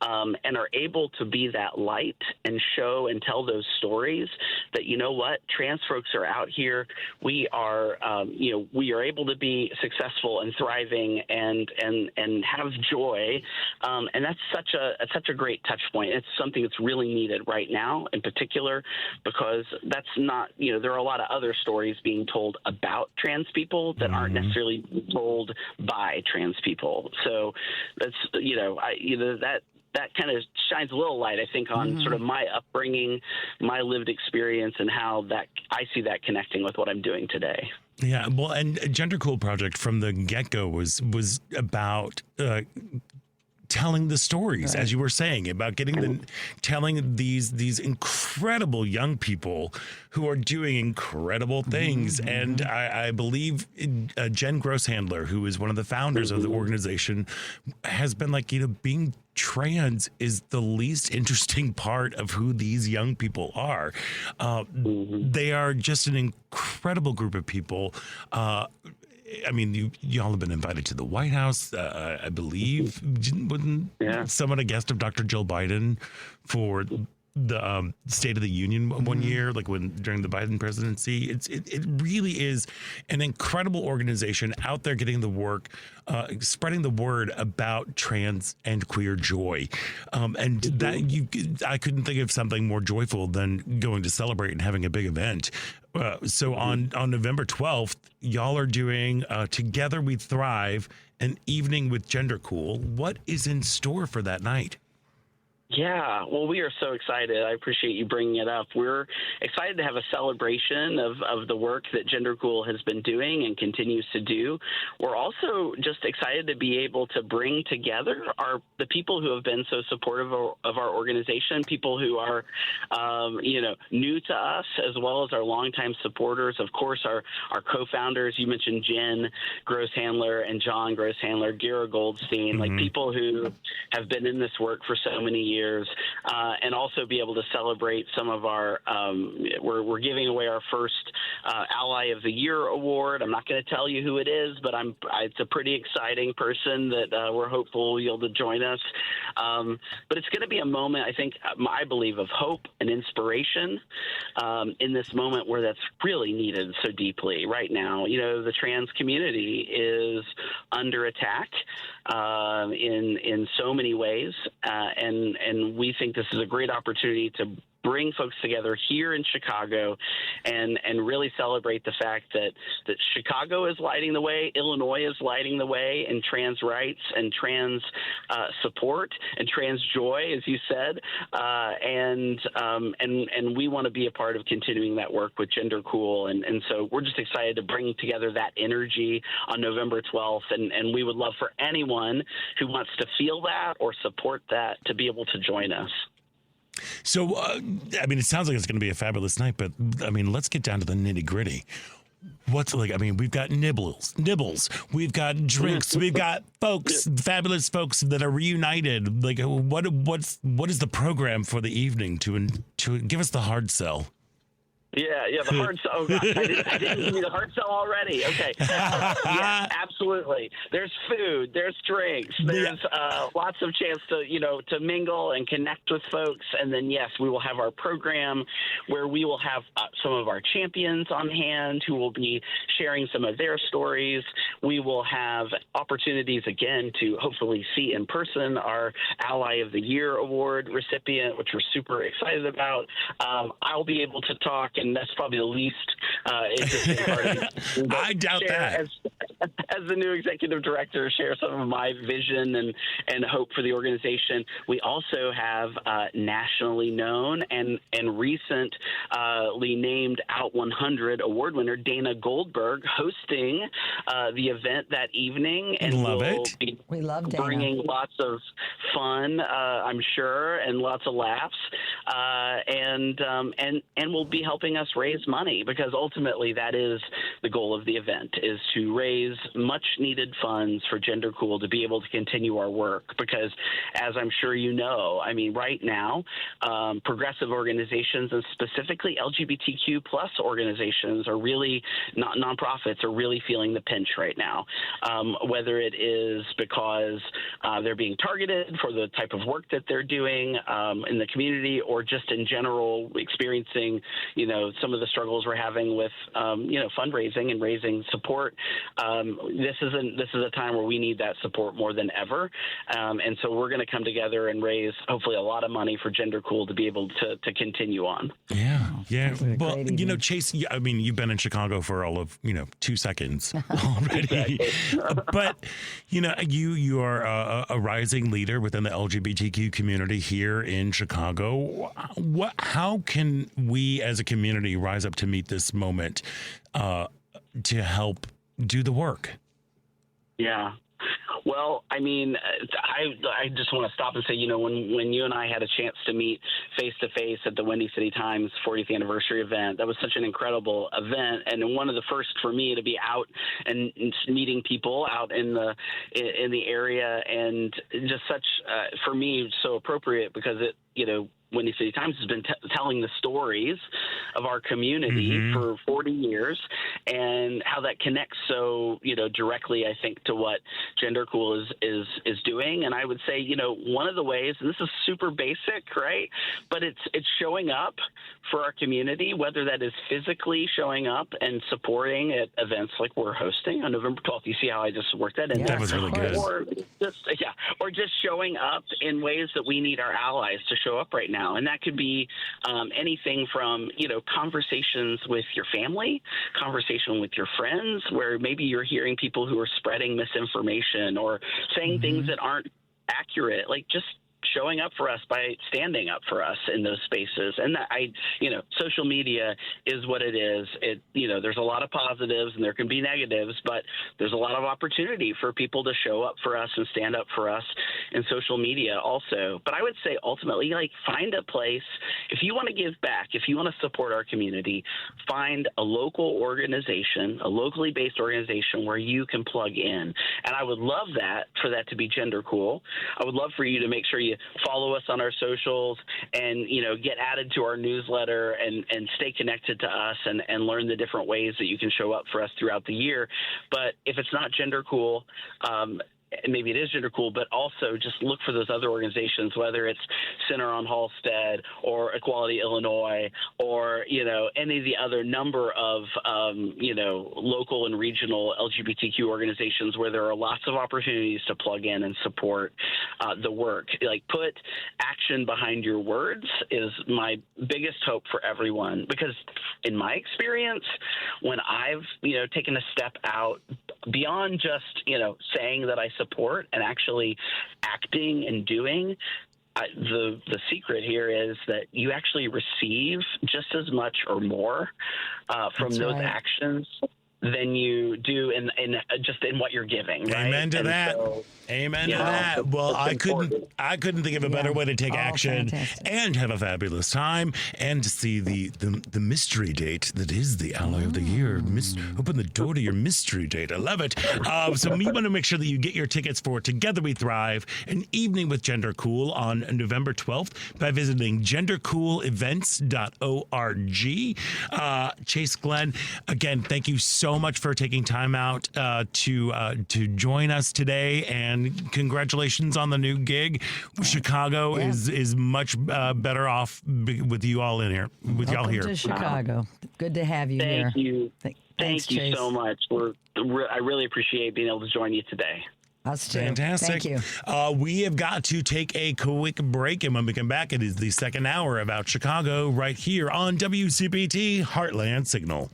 and are able to be that light and show and tell those stories that, trans folks are out here. We are, we are able to be successful and thriving and have joy. And that's such a great touch point. It's something that's really needed right now in particular, because that's not, there are a lot of other stories being told about trans people that aren't necessarily told by trans people. So that's, that kind of shines a little light, I think, on sort of my upbringing, my lived experience, and how that I see that connecting with what I'm doing today. Yeah, well, and Gender Cool Project from the get-go was about telling the stories, as you were saying, about telling these incredible young people who are doing incredible things. And I believe Jen Grosshandler, who is one of the founders of the organization, has been like, being trans is the least interesting part of who these young people are. They are just an incredible group of people. I mean, y'all have been invited to the White House, I believe. Wasn't someone a guest of Dr. Jill Biden for the State of the Union one year, like during the Biden presidency? It really is an incredible organization out there getting the work, spreading the word about trans and queer joy. And that I couldn't think of something more joyful than going to celebrate and having a big event. So on November 12th, y'all are doing Together We Thrive, an evening with Gender Cool. What is in store for that night? Yeah, well, we are so excited. I appreciate you bringing it up. We're excited to have a celebration of the work that Gender Cool has been doing and continues to do. We're also just excited to be able to bring together the people who have been so supportive of our organization, people who are, new to us, as well as our longtime supporters. Of course, our co-founders, you mentioned Jen Grosshandler and John Grosshandler, Gira Goldstein, like people who have been in this work for so many years. years, and also be able to celebrate some of our. We're giving away our first Ally of the Year award. I'm not going to tell you who it is, but it's a pretty exciting person that we're hopeful will be able to join us. But it's going to be a moment, I believe, of hope and inspiration in this moment where that's really needed so deeply right now. The trans community is under attack in so many ways, and we think this is a great opportunity to bring folks together here in Chicago and really celebrate the fact that Chicago is lighting the way, Illinois is lighting the way in trans rights and trans support and trans joy, as you said, and we want to be a part of continuing that work with Gender Cool, and so we're just excited to bring together that energy on November 12th, and we would love for anyone who wants to feel that or support that to be able to join us. So, it sounds like it's going to be a fabulous night, but let's get down to the nitty gritty. We've got nibbles, we've got drinks, we've got folks, fabulous folks that are reunited. What is the program for the evening to give us the hard sell? Yeah, the hard sell. Oh, gosh, I didn't give you the hard sell already. Okay. Yeah, absolutely. There's food, there's drinks, there's lots of chance to mingle and connect with folks. And then, yes, we will have our program where we will have some of our champions on hand who will be sharing some of their stories. We will have opportunities, again, to hopefully see in person our Ally of the Year award recipient, which we're super excited about. I'll be able to talk, and that's probably the least interesting part of it. I doubt that. As the new executive director, share some of my vision and hope for the organization. We also have nationally known and recently named Out 100 award winner Dana Goldberg hosting the event that evening, and We love Dana. Bringing lots of fun, I'm sure, and lots of laughs, and will be helping us raise money, because ultimately that is the goal of the event, is to raise much needed funds for Gender Cool to be able to continue our work. Because as I'm sure you know, right now, progressive organizations and specifically LGBTQ plus organizations are really nonprofits are really feeling the pinch right now, whether it is because they're being targeted for the type of work that they're doing in the community, or just in general experiencing, some of the struggles we're having with, fundraising and raising support. This is a time where we need that support more than ever, and so we're going to come together and raise hopefully a lot of money for Gender Cool to be able to continue on. Yeah. Well, Chase, you've been in Chicago for all of 2 seconds already, but you are a rising leader within the LGBTQ community here in Chicago. How can we as a community rise up to meet this moment to help do the work? Yeah. Well, I just want to stop and say, when you and I had a chance to meet face-to-face at the Windy City Times 40th anniversary event, that was such an incredible event, and one of the first for me to be out and meeting people out in the area, and just such, for me, so appropriate, because it, Windy City Times has been telling the stories of our community for 40 years, and how that connects so directly, I think, to what Gender Cool is doing. And I would say, one of the ways, and this is super basic, right? But it's showing up for our community, whether that is physically showing up and supporting at events like we're hosting on November 12th. You see how I just worked that in? That was really good. Or just showing up in ways that we need our allies to show up right now. And that could be anything from, conversations with your family, conversation with your friends, where maybe you're hearing people who are spreading misinformation or saying things that aren't accurate, like just showing up for us by standing up for us in those spaces. And that social media is what it is. There's a lot of positives and there can be negatives, but there's a lot of opportunity for people to show up for us and stand up for us in social media also. But I would say ultimately, find a place. If you want to give back, if you want to support our community, find a local organization, a locally based organization where you can plug in. And I would love for that to be Gender Cool. I would love for you to make sure you follow us on our socials and, get added to our newsletter and stay connected to us and learn the different ways that you can show up for us throughout the year. But if it's not Gender Cool, maybe it is Gender Cool, but also just look for those other organizations, whether it's Center on Halstead or Equality Illinois or, any of the other number of, local and regional LGBTQ organizations where there are lots of opportunities to plug in and support the work. Like, put action behind your words is my biggest hope for everyone, because in my experience, when I've, taken a step out beyond just, saying that I support and actually acting and doing, the secret here is that you actually receive just as much or more from That's those right. actions than you do in just in what you're giving. Right? Amen to And that. so, Amen to that. Well, it's important. I couldn't think of a better way to take Oh, action fantastic. and have a fabulous time and to see the mystery date that is the Ally of the Year. Open the door to your mystery date. I love it. So we want to make sure that you get your tickets for Together We Thrive, an evening with Gender Cool on November 12th by visiting gendercoolevents.org. Chase Glenn, again, thank you so much for taking time out to join us today, and congratulations on the new gig. Chicago is much better off with you all in here. With y'all Welcome here. to Chicago. Good to have you here. Thank you. Thanks, Thank you Chase. so much. I really appreciate being able to join you today. Us too. Fantastic. Thank you. We have got to take a quick break, and when we come back, it is the second hour about Chicago right here on WCPT Heartland Signal.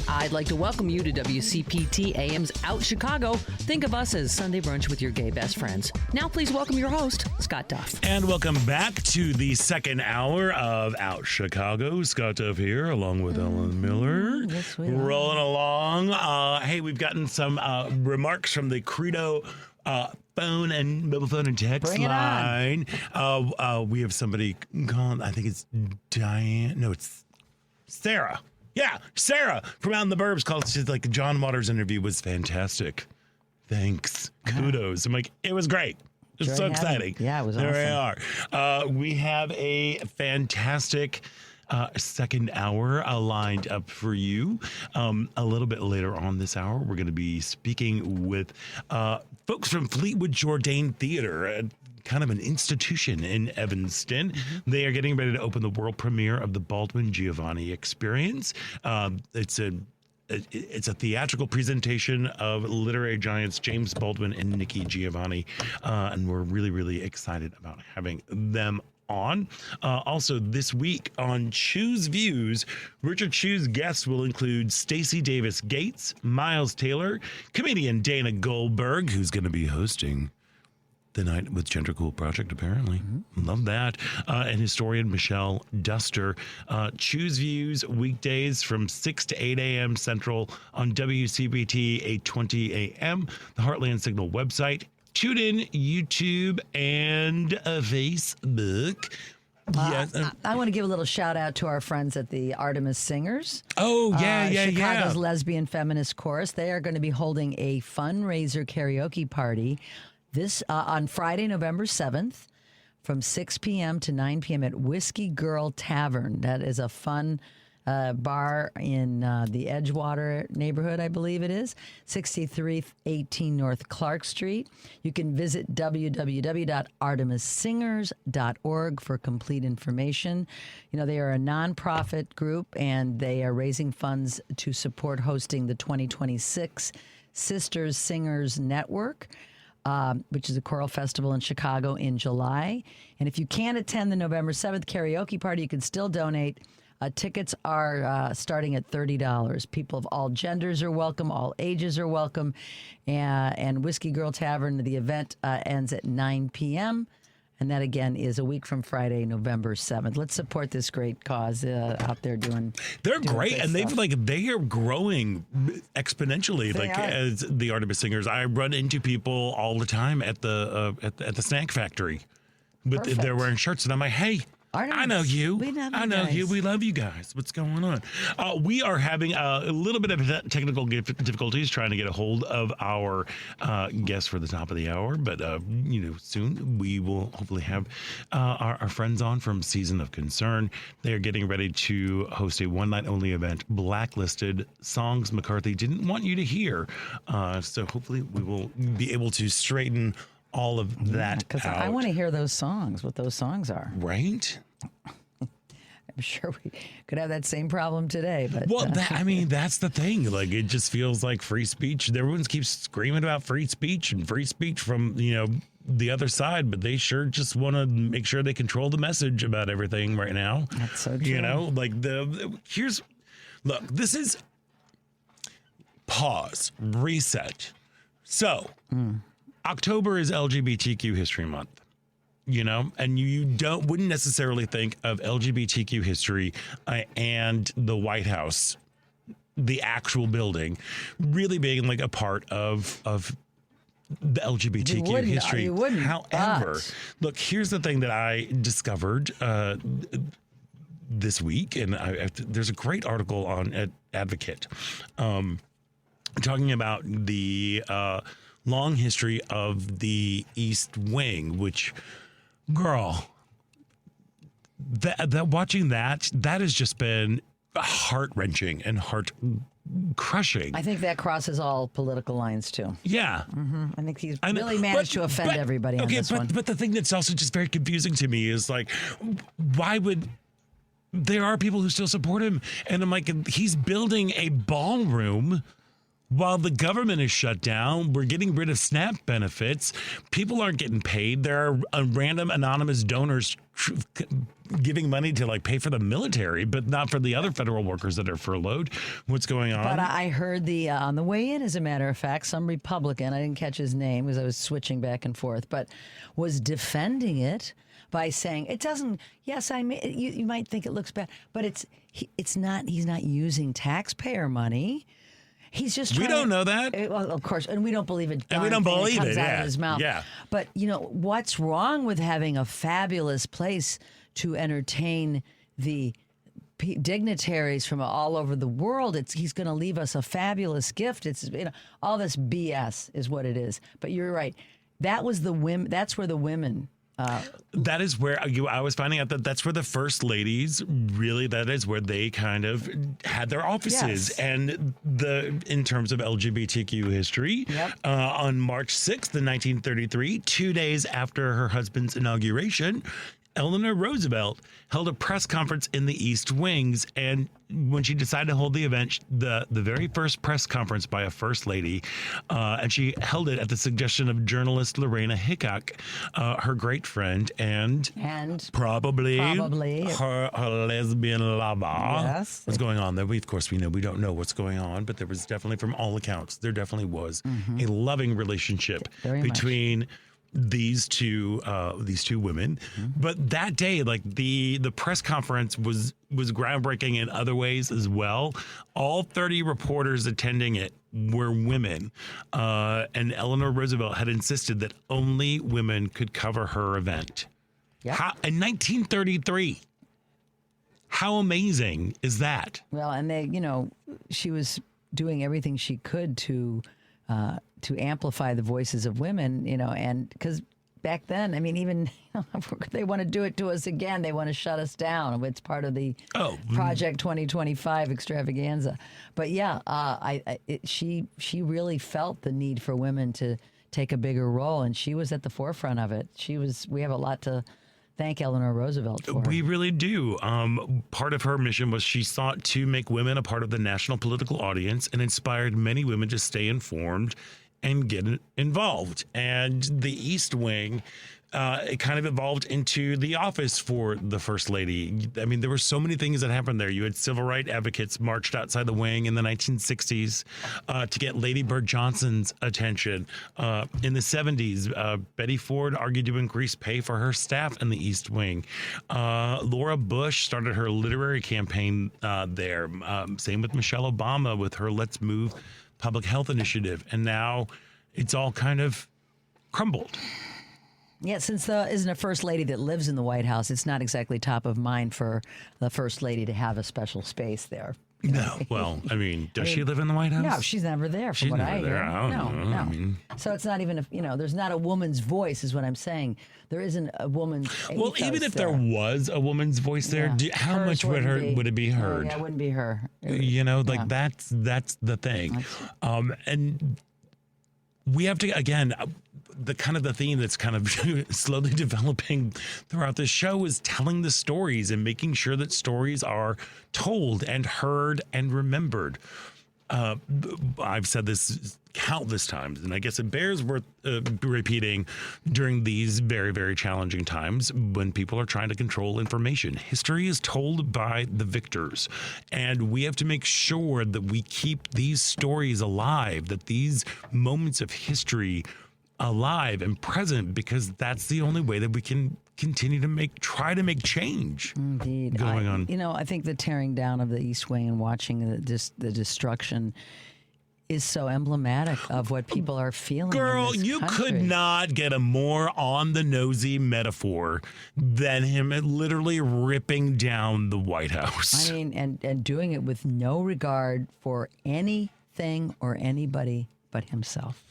I'd like to welcome you to WCPT AM's Out Chicago. Think of us as Sunday brunch with your gay best friends. Now please welcome your host, Scott Duff. And welcome back to the second hour of Out Chicago. Scott Duff here, along with Ellen Miller. Yes, we are. Rolling along. Hey, we've gotten some remarks from the Credo phone and mobile phone and text Bring it on. line. We have somebody calling. I think it's Diane. No, it's Sarah. Yeah, Sarah from Out in the Burbs called. She's like, John Waters' interview was fantastic. Thanks. Kudos. I'm like, it was great. It's Sure so had exciting. it. Yeah, it was there awesome. we are. We have a fantastic second hour lined up for you. A little bit later on this hour, we're going to be speaking with folks from Fleetwood Jourdain Theater, kind of an institution in Evanston. Mm-hmm. They are getting ready to open the world premiere of the Baldwin Giovanni Experience. It's a theatrical presentation of literary giants James Baldwin and Nikki Giovanni, and we're really, really excited about having them on. Also this week on Choose Views, Richard Chu's guests will include Stacey Davis Gates, Miles Taylor, comedian Dana Goldberg, who's going to be hosting the Night with Gender Cool Project, apparently. Love that. And historian Michelle Duster. Choose Views weekdays from 6 to 8 a.m. Central on WCPT 820 a.m., the Heartland Signal website, TuneIn, YouTube, and Facebook. Yes. I want to give a little shout out to our friends at the Artemis Singers. Chicago's lesbian feminist chorus. They are going to be holding a fundraiser karaoke party this on Friday, November 7th from 6 p.m. to 9 p.m. at Whiskey Girl Tavern. That is a fun bar in the Edgewater neighborhood, I believe it is, 6318 North Clark Street. You can visit www.artemissingers.org for complete information. You know, they are a nonprofit group, and they are raising funds to support hosting the 2026 Sisters Singers Network, which is a choral festival in Chicago in July. And if you can't attend the November 7th karaoke party, you can still donate. Tickets are starting at $30. People of all genders are welcome. All ages are welcome. And Whiskey Girl Tavern, the event ends at 9 p.m. And that, again, is a week from Friday, November 7th. Let's support this great cause out there doing. They're doing great, good and stuff. they are growing exponentially. They are. As the Artemis Singers, I run into people all the time at the snack factory, but Perfect. they're wearing shirts, and I'm like, hey, I know you. We love you I know guys. you. We love you guys. What's going on? We are having a little bit of technical difficulties trying to get a hold of our guest for the top of the hour, but soon we will hopefully have our friends on from Season of Concern. They are getting ready to host a one-night-only event, Blacklisted Songs McCarthy didn't want you to hear. So hopefully we will be able to straighten all of that Because out. I want to hear those songs, what those songs are. Right? I'm sure we could have that same problem today. But Well, that's the thing. Like, it just feels like free speech. Everyone keeps screaming about free speech from, the other side, but they sure just want to make sure they control the message about everything right now. That's so true. Look, this is pause, reset. So, October is LGBTQ History Month. And you wouldn't necessarily think of LGBTQ history and the White House, the actual building, really being like a part of the LGBTQ history. You wouldn't. However, look, here's the thing that I discovered this week, and there's a great article on Advocate talking about the long history of the East Wing, which, girl, that watching that has just been heart-wrenching and heart-crushing. I think that crosses all political lines, too. Yeah. I think he's really managed to offend everybody on this one. But the thing that's also just very confusing to me is, like, why would... There are people who still support him, and I'm like, he's building a ballroom while the government is shut down. We're getting rid of SNAP benefits. People aren't getting paid. There are random anonymous donors giving money to like pay for the military, but not for the other federal workers that are furloughed. What's going on? But I heard on the way in, as a matter of fact, some Republican, I didn't catch his name because I was switching back and forth, but was defending it by saying it doesn't. Yes, you might think it looks bad, but it's not. He's not using taxpayer money. He's just. We don't know that. Well, of course, and we don't believe it. And we don't believe comes it. out Yeah. of his mouth. Yeah. But what's wrong with having a fabulous place to entertain the dignitaries from all over the world? He's going to leave us a fabulous gift. It's all this BS is what it is. But you're right. That was the women. That's where the women. That is where I was finding out that's where the first ladies really, that is where they kind of had their offices. Yes. And in terms of LGBTQ history, on March 6th, 1933, 2 days after her husband's inauguration, Eleanor Roosevelt held a press conference in the East Wings, and when she decided to hold the event, the very first press conference by a first lady, and she held it at the suggestion of journalist Lorena Hickok, her great friend and probably her lesbian lover. Yes. What's going on there? We don't know what's going on, but there was definitely, from all accounts, there definitely was a loving relationship between these two women. But that day, like the press conference was groundbreaking in other ways as well. All 30 reporters attending it were women, and Eleanor Roosevelt had insisted that only women could cover her event. In 1933. How amazing is that? Well, and she was doing everything she could to amplify the voices of women, and because back then, even they want to do it to us again. They want to shut us down. It's part of the Project 2025 extravaganza. But she really felt the need for women to take a bigger role, and she was at the forefront of it. We have a lot to thank Eleanor Roosevelt for. We really do. Part of her mission was she sought to make women a part of the national political audience and inspired many women to stay informed and get involved. And the East Wing, it kind of evolved into the office for the First Lady. There were so many things that happened there. You had civil rights advocates marched outside the wing in the 1960s to get Lady Bird Johnson's attention. In the 70s, Betty Ford argued to increase pay for her staff in the East Wing. Laura Bush started her literary campaign there. Same with Michelle Obama with her Let's Move public health initiative. And now it's all kind of crumbled. Yeah, since isn't a first lady that lives in the White House, it's not exactly top of mind for the first lady to have a special space there. No. Well, I mean, does she live in the White House? No, she's never there. From She's what never I there. hear, I don't know. no. I mean- So it's not even there's not a woman's voice, is what I'm saying. There isn't a woman's. Well, ethos even if there there was a woman's voice there, Yeah. how Hers much would it be heard? Yeah, it wouldn't be her. You know, like Yeah. that's the thing. And we have to, again, the theme that's kind of slowly developing throughout this show is telling the stories and making sure that stories are told and heard and remembered. I've said this countless times, and I guess it bears worth repeating during these very, very challenging times when people are trying to control information. History is told by the victors, and we have to make sure that we keep these stories alive, that these moments of history alive and present, because that's the only way that we can continue to try to make change. Indeed. Going on. I think the tearing down of the East Wing and watching the destruction is so emblematic of what people are feeling. Girl, in this you country. could not get a more on the nosy metaphor than him literally ripping down the White House. I mean, and doing it with no regard for anything or anybody but himself.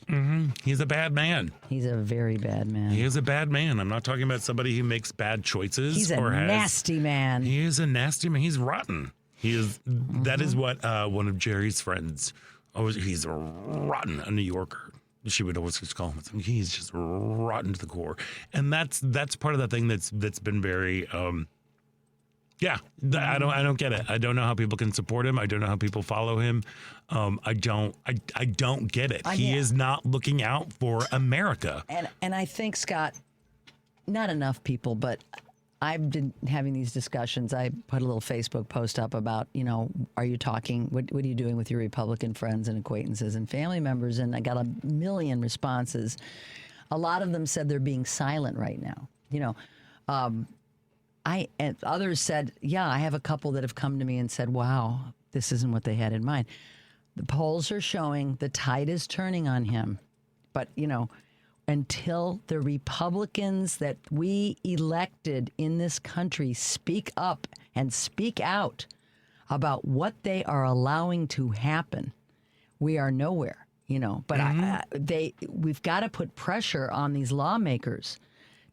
He's a bad man. He's a very bad man. He is a bad man. I'm not talking about somebody who makes bad choices. He's a nasty man. He is a nasty man. He's rotten. He is. That is what one of Jerry's friends. He's a rotten, a New Yorker. She would always just call him. He's just rotten to the core, and that's part of the thing that's been very. Yeah, I don't get it. I don't know how people can support him. I don't know how people follow him. I don't get it. He yeah. is not looking out for America. And I think, Scott, not enough people, but I've been having these discussions. I put a little Facebook post up about, are you talking, what are you doing with your Republican friends and acquaintances and family members? And I got a million responses. A lot of them said they're being silent right now. And others said, yeah, I have a couple that have come to me and said, wow, this isn't what they had in mind. The polls are showing the tide is turning on him. But, until the Republicans that we elected in this country speak up and speak out about what they are allowing to happen, we are nowhere, But we've got to put pressure on these lawmakers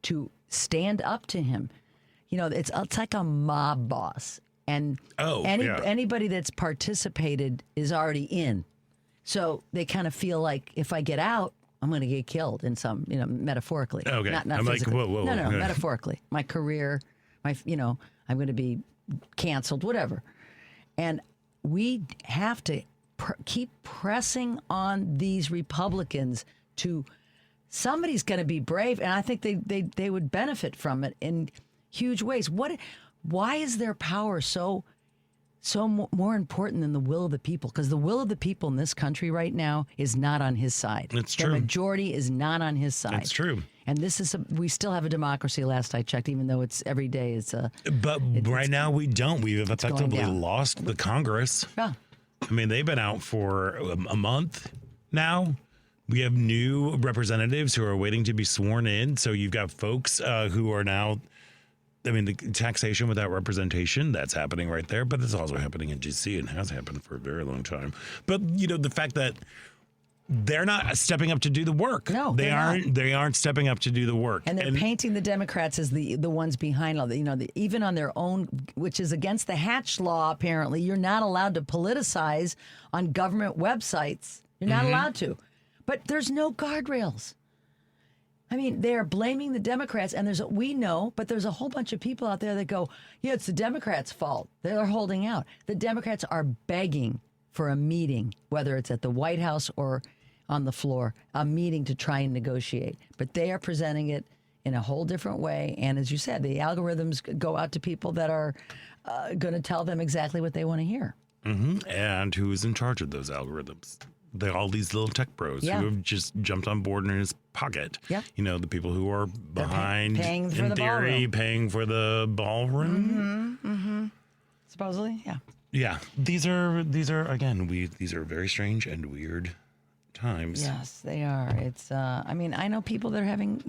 to stand up to him. It's like a mob boss. And anybody that's participated is already in. So they kind of feel like if I get out, I'm going to get killed in some, metaphorically. Okay. Not I'm physically. like, whoa. No, metaphorically. My career, I'm going to be canceled, whatever. And we have to keep pressing on these Republicans to, somebody's going to be brave. And I think they would benefit from it in huge ways. Why is their power so more important than the will of the people? Because the will of the people in this country right now is not on his side. It's the true. majority is not on his side. It's true. And we still have a democracy. Last I checked, even though it's every day But right now we don't. We've effectively down. lost the Congress. Yeah. I mean, they've been out for a month now. We have new representatives who are waiting to be sworn in. So you've got folks who are now. I mean, the taxation without representation, that's happening right there, but it's also happening in D.C. and has happened for a very long time. But, the fact that they're not stepping up to do the work. No, they they're aren't. not. They aren't stepping up to do the work. And they're painting the Democrats as the ones behind all the, even on their own, which is against the Hatch law, apparently. You're not allowed to politicize on government websites. You're not allowed to. But there's no guardrails. I mean, they're blaming the Democrats, and there's a whole bunch of people out there that go, yeah, it's the Democrats' fault. They're holding out. The Democrats are begging for a meeting, whether it's at the White House or on the floor, a meeting to try and negotiate. But they are presenting it in a whole different way. And as you said, the algorithms go out to people that are going to tell them exactly what they want to hear. Mm-hmm. And who is in charge of those algorithms? They're all these little tech bros who have just jumped on board in his pocket. Yeah. The people who are behind, paying for in the theory, ballroom. paying for the ballroom. Supposedly, yeah. Yeah. These are very strange and weird times. Yes, they are. It's, I know people that are having,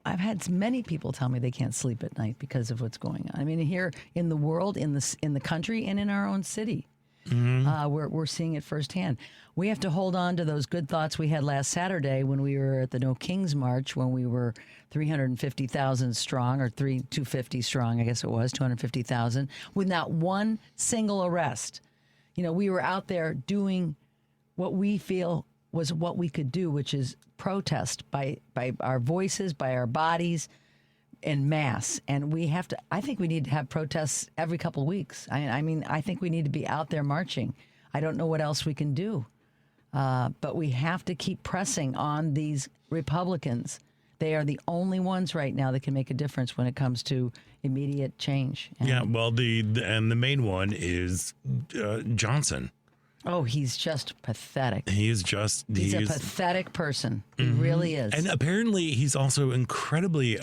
I've had many people tell me they can't sleep at night because of what's going on. I mean, here in the world, in the country, and in our own city, we're seeing it firsthand. We have to hold on to those good thoughts we had last Saturday when we were at the No Kings March, when we were 350,000 strong, or 250 strong, I guess it was 250,000, with not one single arrest. You know, we were out there doing what we feel was what we could do, which is protest by our voices, by our bodies, en masse. And we have to, I think we need to have protests every couple of weeks. I mean, I think we need to be out there marching. I don't know what else we can do. But we have to keep pressing on these Republicans. They are the only ones right now that can make a difference when it comes to immediate change. And Yeah, well, the main one is Johnson. oh, he's just pathetic. He's He's a pathetic person. He really is. And apparently he's also incredibly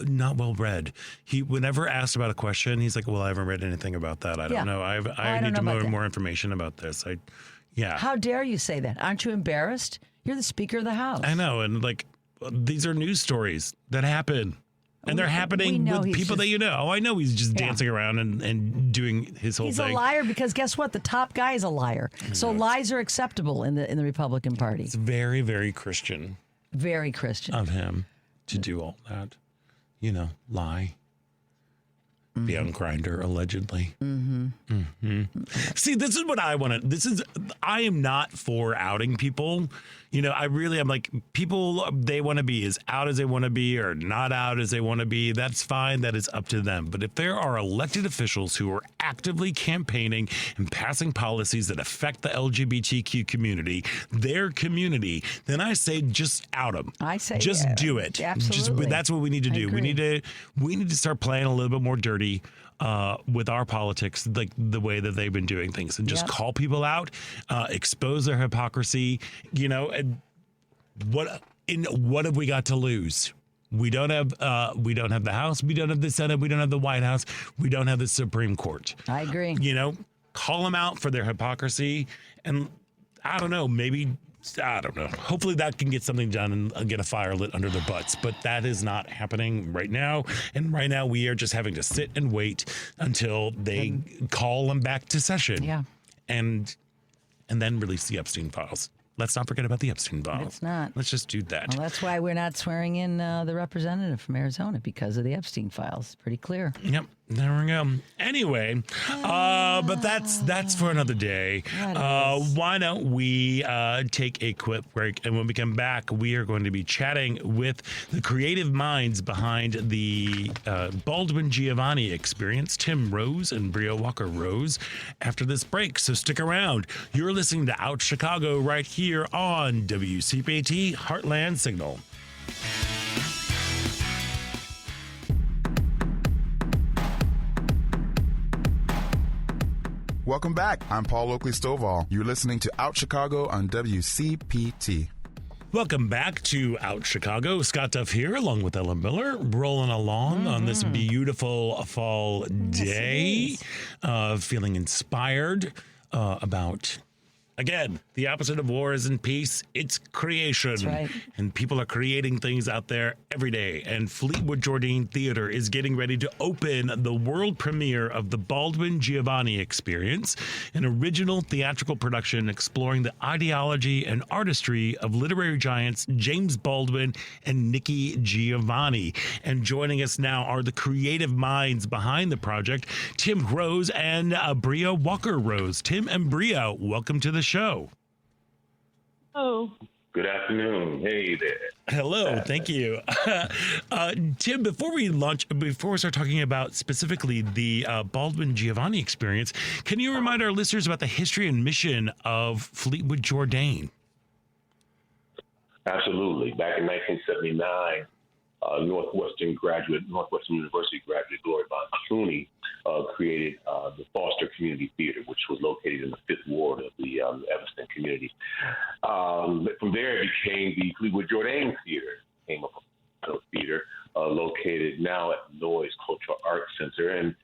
not well read. He, whenever asked about a question, he's like, well, I haven't read anything about that. I don't know. I don't need to know about know that. more information about this. Yeah. How dare you say that? Aren't you embarrassed? You're the Speaker of the House. I know. And like, these are news stories that happen. And they're We happening know with he's people just- that you know. Oh, I know he's just Yeah. dancing around and doing his whole He's thing. a liar because guess what? The top guy is a liar. So lies are acceptable in the Republican Party. It's very, very Christian Very Christian. of him to do all that. You know, lie. Be on Grindr, allegedly. See, this is what I want to. I am not for outing people. You know, I really am like, people, they want to be as out as they want to be or not out as they want to be. That's fine. That is up to them. But if there are elected officials who are actively campaigning and passing policies that affect the LGBTQ community, their community, then I say just out them. I say just do it. Absolutely. That's what we need to I do. We agree. need to start playing a little bit more dirty with our politics, like the way that they've been doing things, and just Yep. call people out, expose their hypocrisy. You know, and what have we got to lose? We don't have the House, we don't have the Senate, we don't have the White House, we don't have the Supreme Court. I agree. You know, call them out for their hypocrisy, and I don't know, maybe. I don't know. Hopefully that can get something done and get a fire lit under their butts. But that is not happening right now. And right now we are just having to sit and wait until they call them back to session. Yeah. And then release the Epstein files. Let's not forget about the Epstein files. Let's not. Let's just do that. Well, that's why we're not swearing in the representative from Arizona, because of the Epstein files. Pretty clear. Yep. There we go. Anyway, but that's for another day. Why don't we take a quick break, and when we come back, we are going to be chatting with the creative minds behind the Baldwin Giovanni experience, Tim Rose and Bria Walker Rose, after this break. So stick around. You're listening to Out Chicago right here on WCPT Heartland Signal. Welcome back. I'm Paul Oakley Stovall. You're listening to Out Chicago on WCPT. Welcome back to Out Chicago. Scott Duff here, along with Ellen Miller, rolling along on this beautiful fall day, feeling inspired about, again, the opposite of war isn't peace, it's creation. That's right. And people are creating things out there every day. And Fleetwood Jourdain Theater is getting ready to open the world premiere of the Baldwin Giovanni Experience, an original theatrical production exploring the ideology and artistry of literary giants James Baldwin and Nikki Giovanni. And joining us now are the creative minds behind the project, Tim Rose and Bria Walker Rose. Tim and Bria, welcome to the show. Oh, good afternoon. Hey there. Hello, thank you. Tim, before we start talking about specifically the Baldwin Giovanni experience, can you remind our listeners about the history and mission of Fleetwood Jourdain? Absolutely. Back in 1979, Northwestern University graduate Glory Von Clooney created the Foster Community Theater, which was located in the Fifth Ward of the Evanston community. From there, it became the Fleetwood Jourdain Theater, became a theater located now at Noyes Cultural Arts Center, and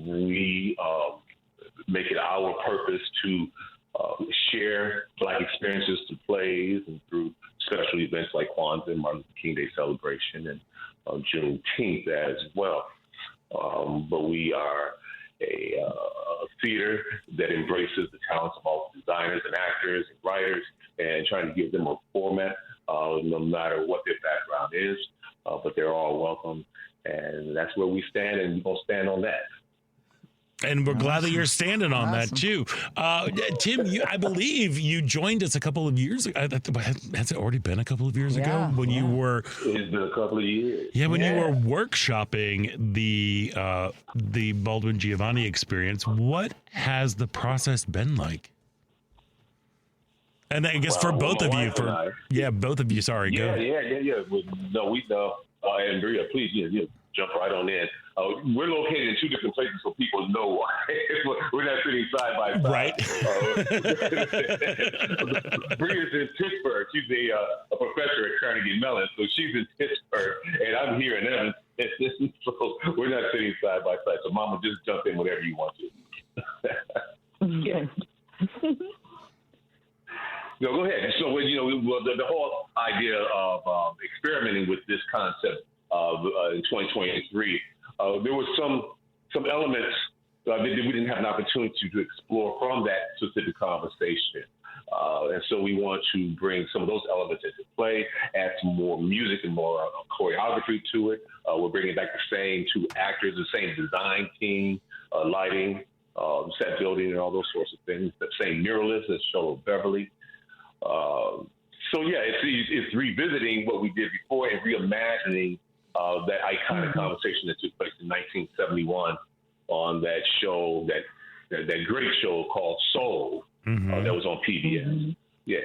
we make it our purpose to share Black experiences through plays and through special events like Kwanzaa and Martin King Day celebration and Juneteenth as well. But we are a theater that embraces the talents of all designers and actors and writers and trying to give them a format, no matter what their background is. But they're all welcome. And that's where we stand, and we're going to stand on that. And we're glad that you're standing on that, Awesome. too. Tim, I believe you joined us a couple of years ago. Has it already been a couple of years ago? When you were... It's been a couple of years. Yeah, when you were workshopping the Baldwin Giovanni experience, what has the process been like? And I guess for both of you, both of you, sorry, go. Yeah. No, and Maria, please, jump right on in. We're located in two different places so people know we're not sitting side by side. Right. Bria's in Pittsburgh. She's a professor at Carnegie Mellon, so she's in Pittsburgh, and I'm here in Evans. So we're not sitting side by side. So, Mama, just jump in whenever you want to. Yeah. No, go ahead. So, the whole idea of experimenting with this concept in 2023, there was some elements that we didn't have an opportunity to explore from that specific conversation. And so we want to bring some of those elements into play, add some more music and more choreography to it. We're bringing back the same two actors, the same design team, lighting, set building, and all those sorts of things. The same muralist as Charlotte Beverly. It's revisiting what we did before and reimagining that iconic conversation that took place in 1971 on that show, that great show called Soul, that was on PBS. Mm-hmm. Yeah.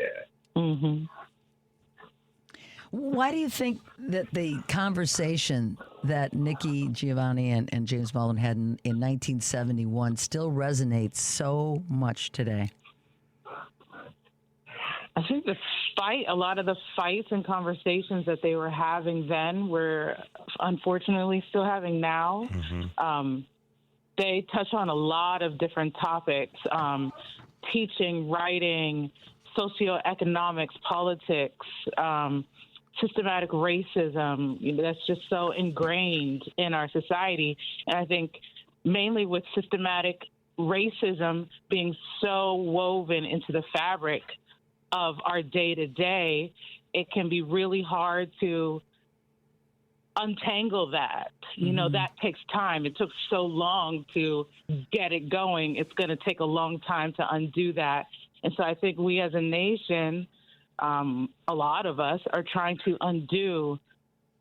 Mm-hmm. Why do you think that the conversation that Nikki Giovanni and James Baldwin had in 1971 still resonates so much today? I think a lot of the fights and conversations that they were having then, we're unfortunately still having now. They touch on a lot of different topics, teaching, writing, socioeconomics, politics, systematic racism. That's just so ingrained in our society. And I think mainly with systematic racism being so woven into the fabric of our day-to-day, it can be really hard to untangle that. That takes time. It took so long to get it going. It's going to take a long time to undo that. And so I think we as a nation, a lot of us are trying to undo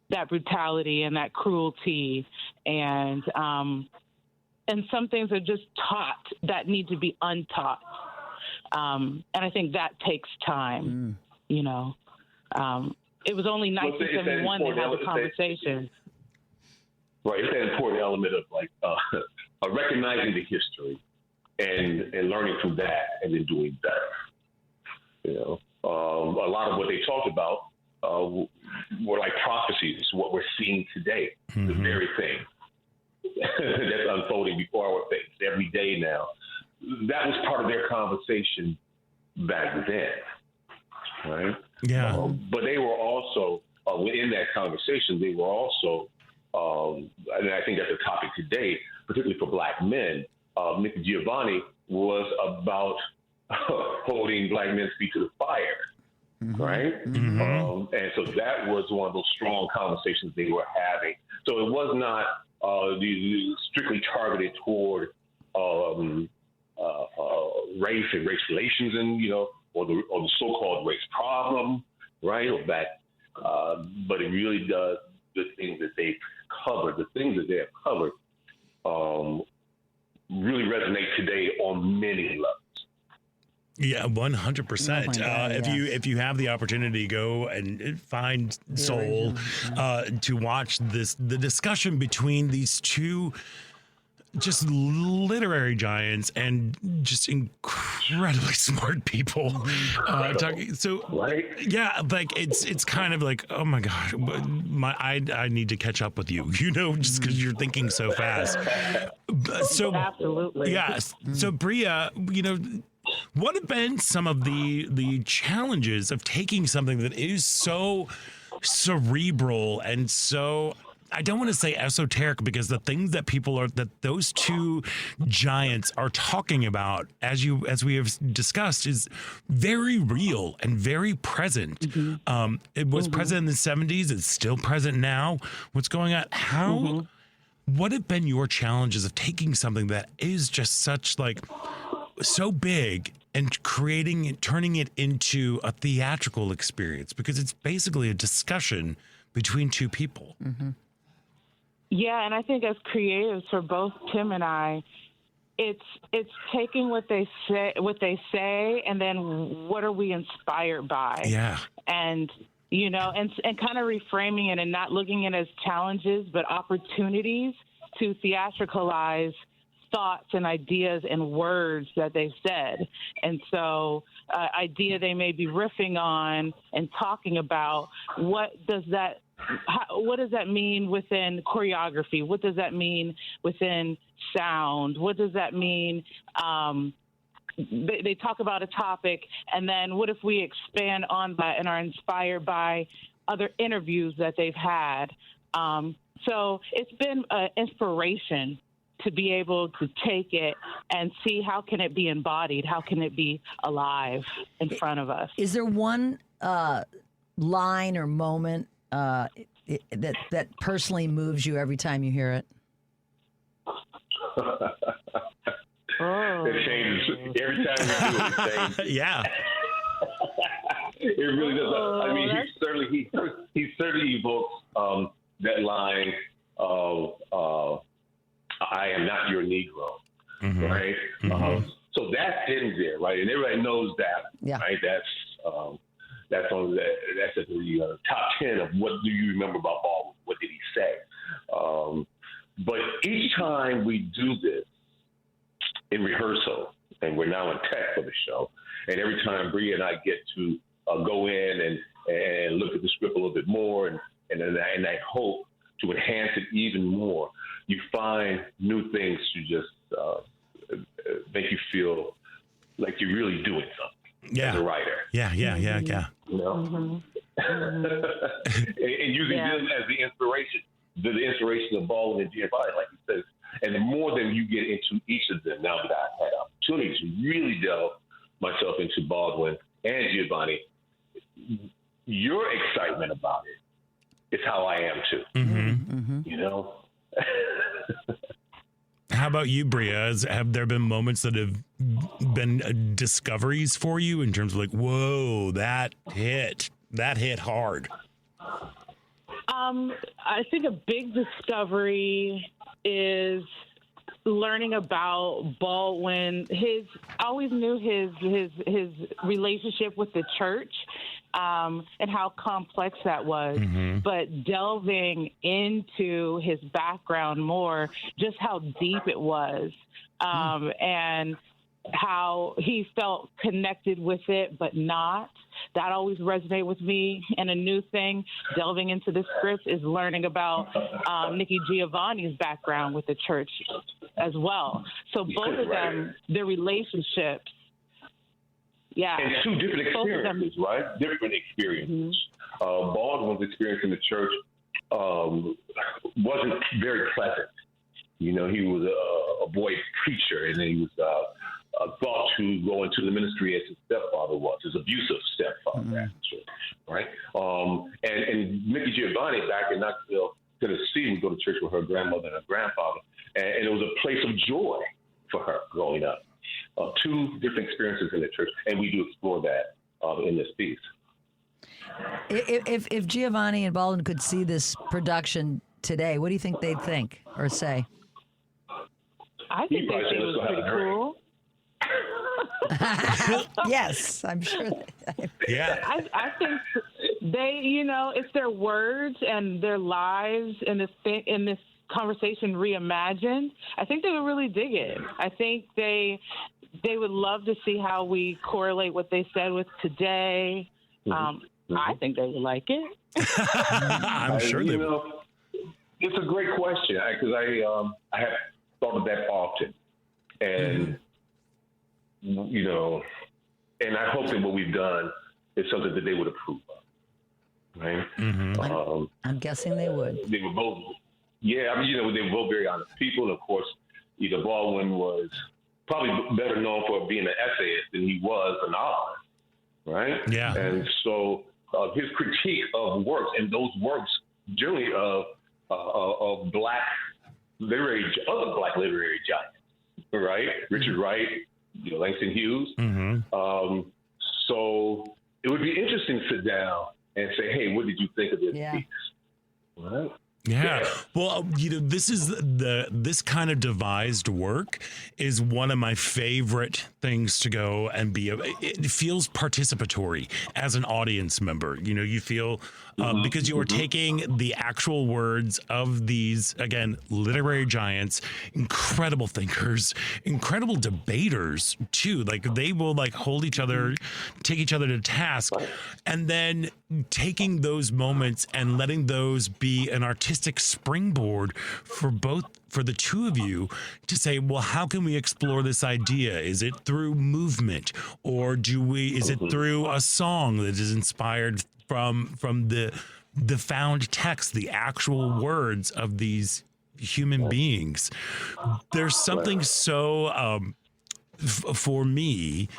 that brutality and that cruelty. And some things are just taught that need to be untaught. And I think that takes time, It was only 1971 they had the conversation. Right. It's that important element of recognizing the history and learning from that and then doing better. A lot of what they talked about were like prophecies, what we're seeing today, the very thing that's unfolding before our face every day now. That was part of their conversation back then, right? Yeah. But they were also, in that conversation, they were also, and I think that's a topic today, particularly for Black men, Nikki Giovanni was about holding Black men's feet to the fire, right? And so that was one of those strong conversations they were having. So it was not strictly targeted toward race and race relations, and or the so-called race problem, right? Or that, but it really does the things that they have covered, really resonate today on many levels. Yeah, 100%. Oh my God, if you have the opportunity, go and find Soul to watch the discussion between these two just literary giants and just incredibly smart people. It's kind of like, oh my God, I need to catch up with you, just because you're thinking so fast. So absolutely, yes. So Bria, what have been some of the challenges of taking something that is so cerebral and so, I don't want to say esoteric, because the things that those two giants are talking about, as we have discussed, is very real and very present. It was present in the 70s. It's still present now. What's going on? What have been your challenges of taking something that is just such so big and turning it into a theatrical experience? Because it's basically a discussion between two people. Yeah, and I think as creatives, for both Tim and I, it's taking what they say, and then what are we inspired by? Yeah. And and kind of reframing it and not looking at it as challenges, but opportunities to theatricalize thoughts and ideas and words that they've said. And so idea they may be riffing on and talking about, what does that mean within choreography? What does that mean within sound? What does that mean? They talk about a topic, and then what if we expand on that and are inspired by other interviews that they've had? So it's been an inspiration to be able to take it and see how can it be embodied, how can it be alive in front of us. Is there one line or moment that personally moves you every time you hear it? It changes every time you do it. It changes. Yeah. It really does. I mean, he certainly evokes that line of "I am not your Negro," right? So that's in there, right? And everybody knows that, right? That's at the top 10 of what do you remember about Baldwin? What did he say? But each time we do this in rehearsal, and we're now in tech for the show, and every time Bria and I get to go in and look at the script a little bit more, and I hope to enhance it even more, you find new things to just make you feel like you're really doing something as a writer. Yeah. You know? And using them as the inspiration of Baldwin and Giovanni, like he says. And the more that you get into each of them, now that I've had opportunities to really delve myself into Baldwin and Giovanni, your excitement about it is how I am too. You know? How about you, Bria? Have there been moments that have been discoveries for you in terms of whoa, that hit hard? I think a big discovery is learning about Baldwin. I always knew his relationship with the church, and how complex that was. But delving into his background more, just how deep it was, and how he felt connected with it, but not. That always resonated with me. And a new thing, delving into the script, is learning about Nikki Giovanni's background with the church as well. So both of them, their relationships. Yeah. And two different experiences, right? Different experiences. Baldwin's experience in the church wasn't very pleasant. You know, he was a boy preacher, and he was thought to go into the ministry as his stepfather was, his abusive stepfather, actually, right? And Nikki Giovanni back in Knoxville, Tennessee, would go to church with her grandmother and her grandfather, and it was a place of joy for her growing up. Two different experiences in the church, and we do explore that in this piece. If Giovanni and Baldwin could see this production today, what do you think they'd think or say? I think they'd say it was pretty cool. Yes, I'm sure. Yeah. I think they, it's their words and their lives in this conversation reimagined. I think they would really dig it. I think they would love to see how we correlate what they said with today. I think they would like it. I'm sure they would. It's a great question because I have thought of that often, and and I hope that what we've done is something that they would approve of. right? I'm guessing they would. They were both, yeah, I mean, they were both very honest people. And of course, Baldwin was probably better known for being an essayist than he was a novelist, right? Yeah. And so his critique of works, and those works generally of other black literary giants, right? Richard Wright, Langston Hughes. So it would be interesting to sit down and say, hey, what did you think of this piece? Right? Yeah. Well, this kind of devised work is one of my favorite things to go and be. It feels participatory as an audience member. You feel because you are taking the actual words of these, again, literary giants, incredible thinkers, incredible debaters too. Like they will hold each other, take each other to task, and then taking those moments and letting those be an artistic springboard for the two of you to say, well, how can we explore this idea? Is it through movement, or is it through a song that is inspired from the found text, the actual words of these human beings? There's something so for me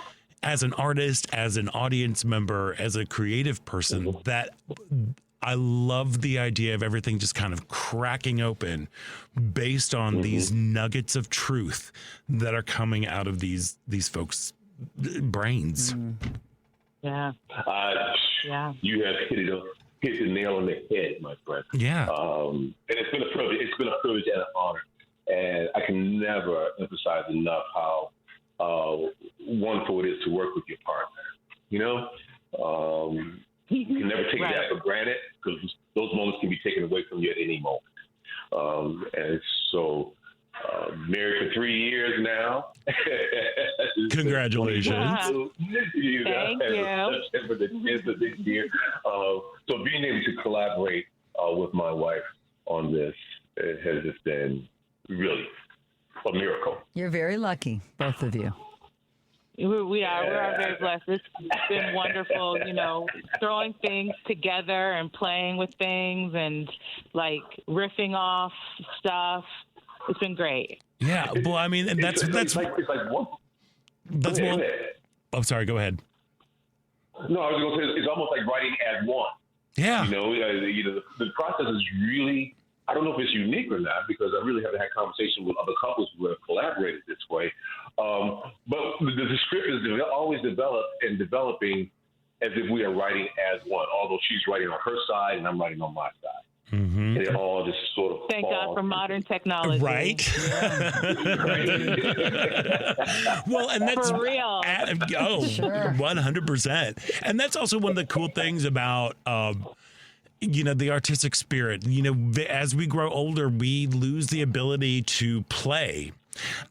as an artist, as an audience member, as a creative person, that I love the idea of everything just kind of cracking open based on these nuggets of truth that are coming out of these folks' brains. Yeah. You have hit the nail on the head, my friend. Yeah. And it's been a privilege. It's been a privilege and an honor. And I can never emphasize enough how wonderful it is to work with your partner. You can never take that for granted, because those moments can be taken away from you at any moment. And so, married for 3 years now. Congratulations. Thank you. September the 10th of this year. So being able to collaborate with my wife on this has just been really a miracle. You're very lucky, both of you. We are very blessed. It's been wonderful, throwing things together and playing with things and riffing off stuff. It's been great. Yeah. Well, I mean, and that's what. I'm sorry. Go ahead. No, I was going to say it's almost like writing as one. Yeah. The process is really, I don't know if it's unique or not, because I really haven't had conversation with other couples who have collaborated this way. But the script is always developing as if we are writing as one, although she's writing on her side and I'm writing on my side. And it all just sort of Thank God for modern technology. Right? Well, and that's for real. 100%. And that's also one of the cool things about the artistic spirit. As we grow older, we lose the ability to play.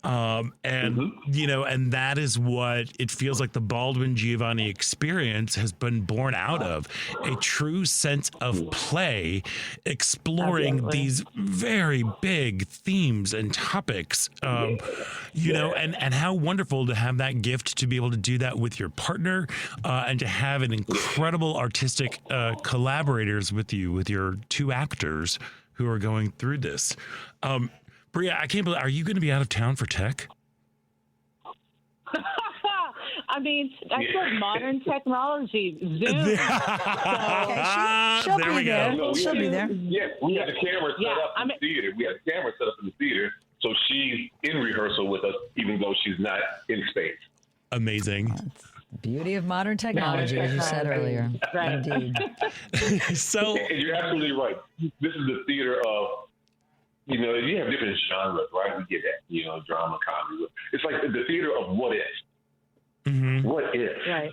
And that is what it feels like the Baldwin Giovanni experience has been born out of, a true sense of play, exploring these very big themes and topics, and how wonderful to have that gift to be able to do that with your partner, and to have an incredible artistic collaborators with you, with your two actors who are going through this. Bria, I can't believe, are you going to be out of town for tech? I mean, that's what modern technology, Zoom. She'll be there. She'll be there. Yeah, we had the camera set up in the theater. So she's in rehearsal with us, even though she's not in space. Amazing. Beauty of modern technology, as you said earlier. Right. Indeed. So you're absolutely right. This is the theater of, you have different genres, right? We get that, drama, comedy. It's like the theater of what if. What if? Right.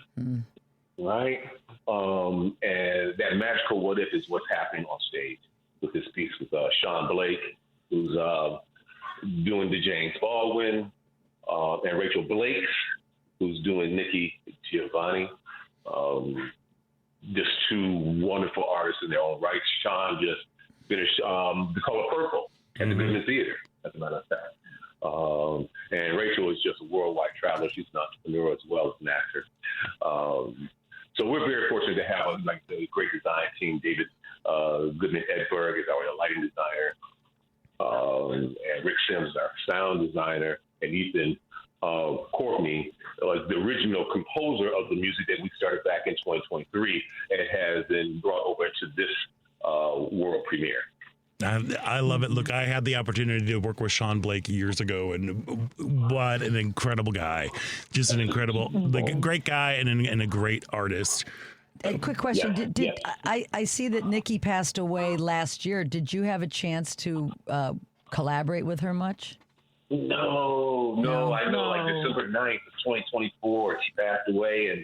Right? And that magical what if is what's happening on stage with this piece with Sean Blake, who's doing the James Baldwin, and Rachel Blake, who's doing Nikki Giovanni. Just two wonderful artists in their own right. Sean just finished The Color Purple at the Goodman Theater, as a matter of fact. And Rachel is just a worldwide traveler. She's an entrepreneur as well as an actor. So we're very fortunate to have the great design team, David Hedberg is our lighting designer, and Rick Sims is our sound designer, and Ethan Courtney was the original composer of the music that we started back in 2023, and it has been brought over to this world premiere. I love it. Look, I had the opportunity to work with Sean Blake years ago, and what an incredible guy. Just an incredible, like a great guy and a great artist. A quick question. I see that Nikki passed away last year. Did you have a chance to collaborate with her much? No. I know, like December 9th of 2024, she passed away, and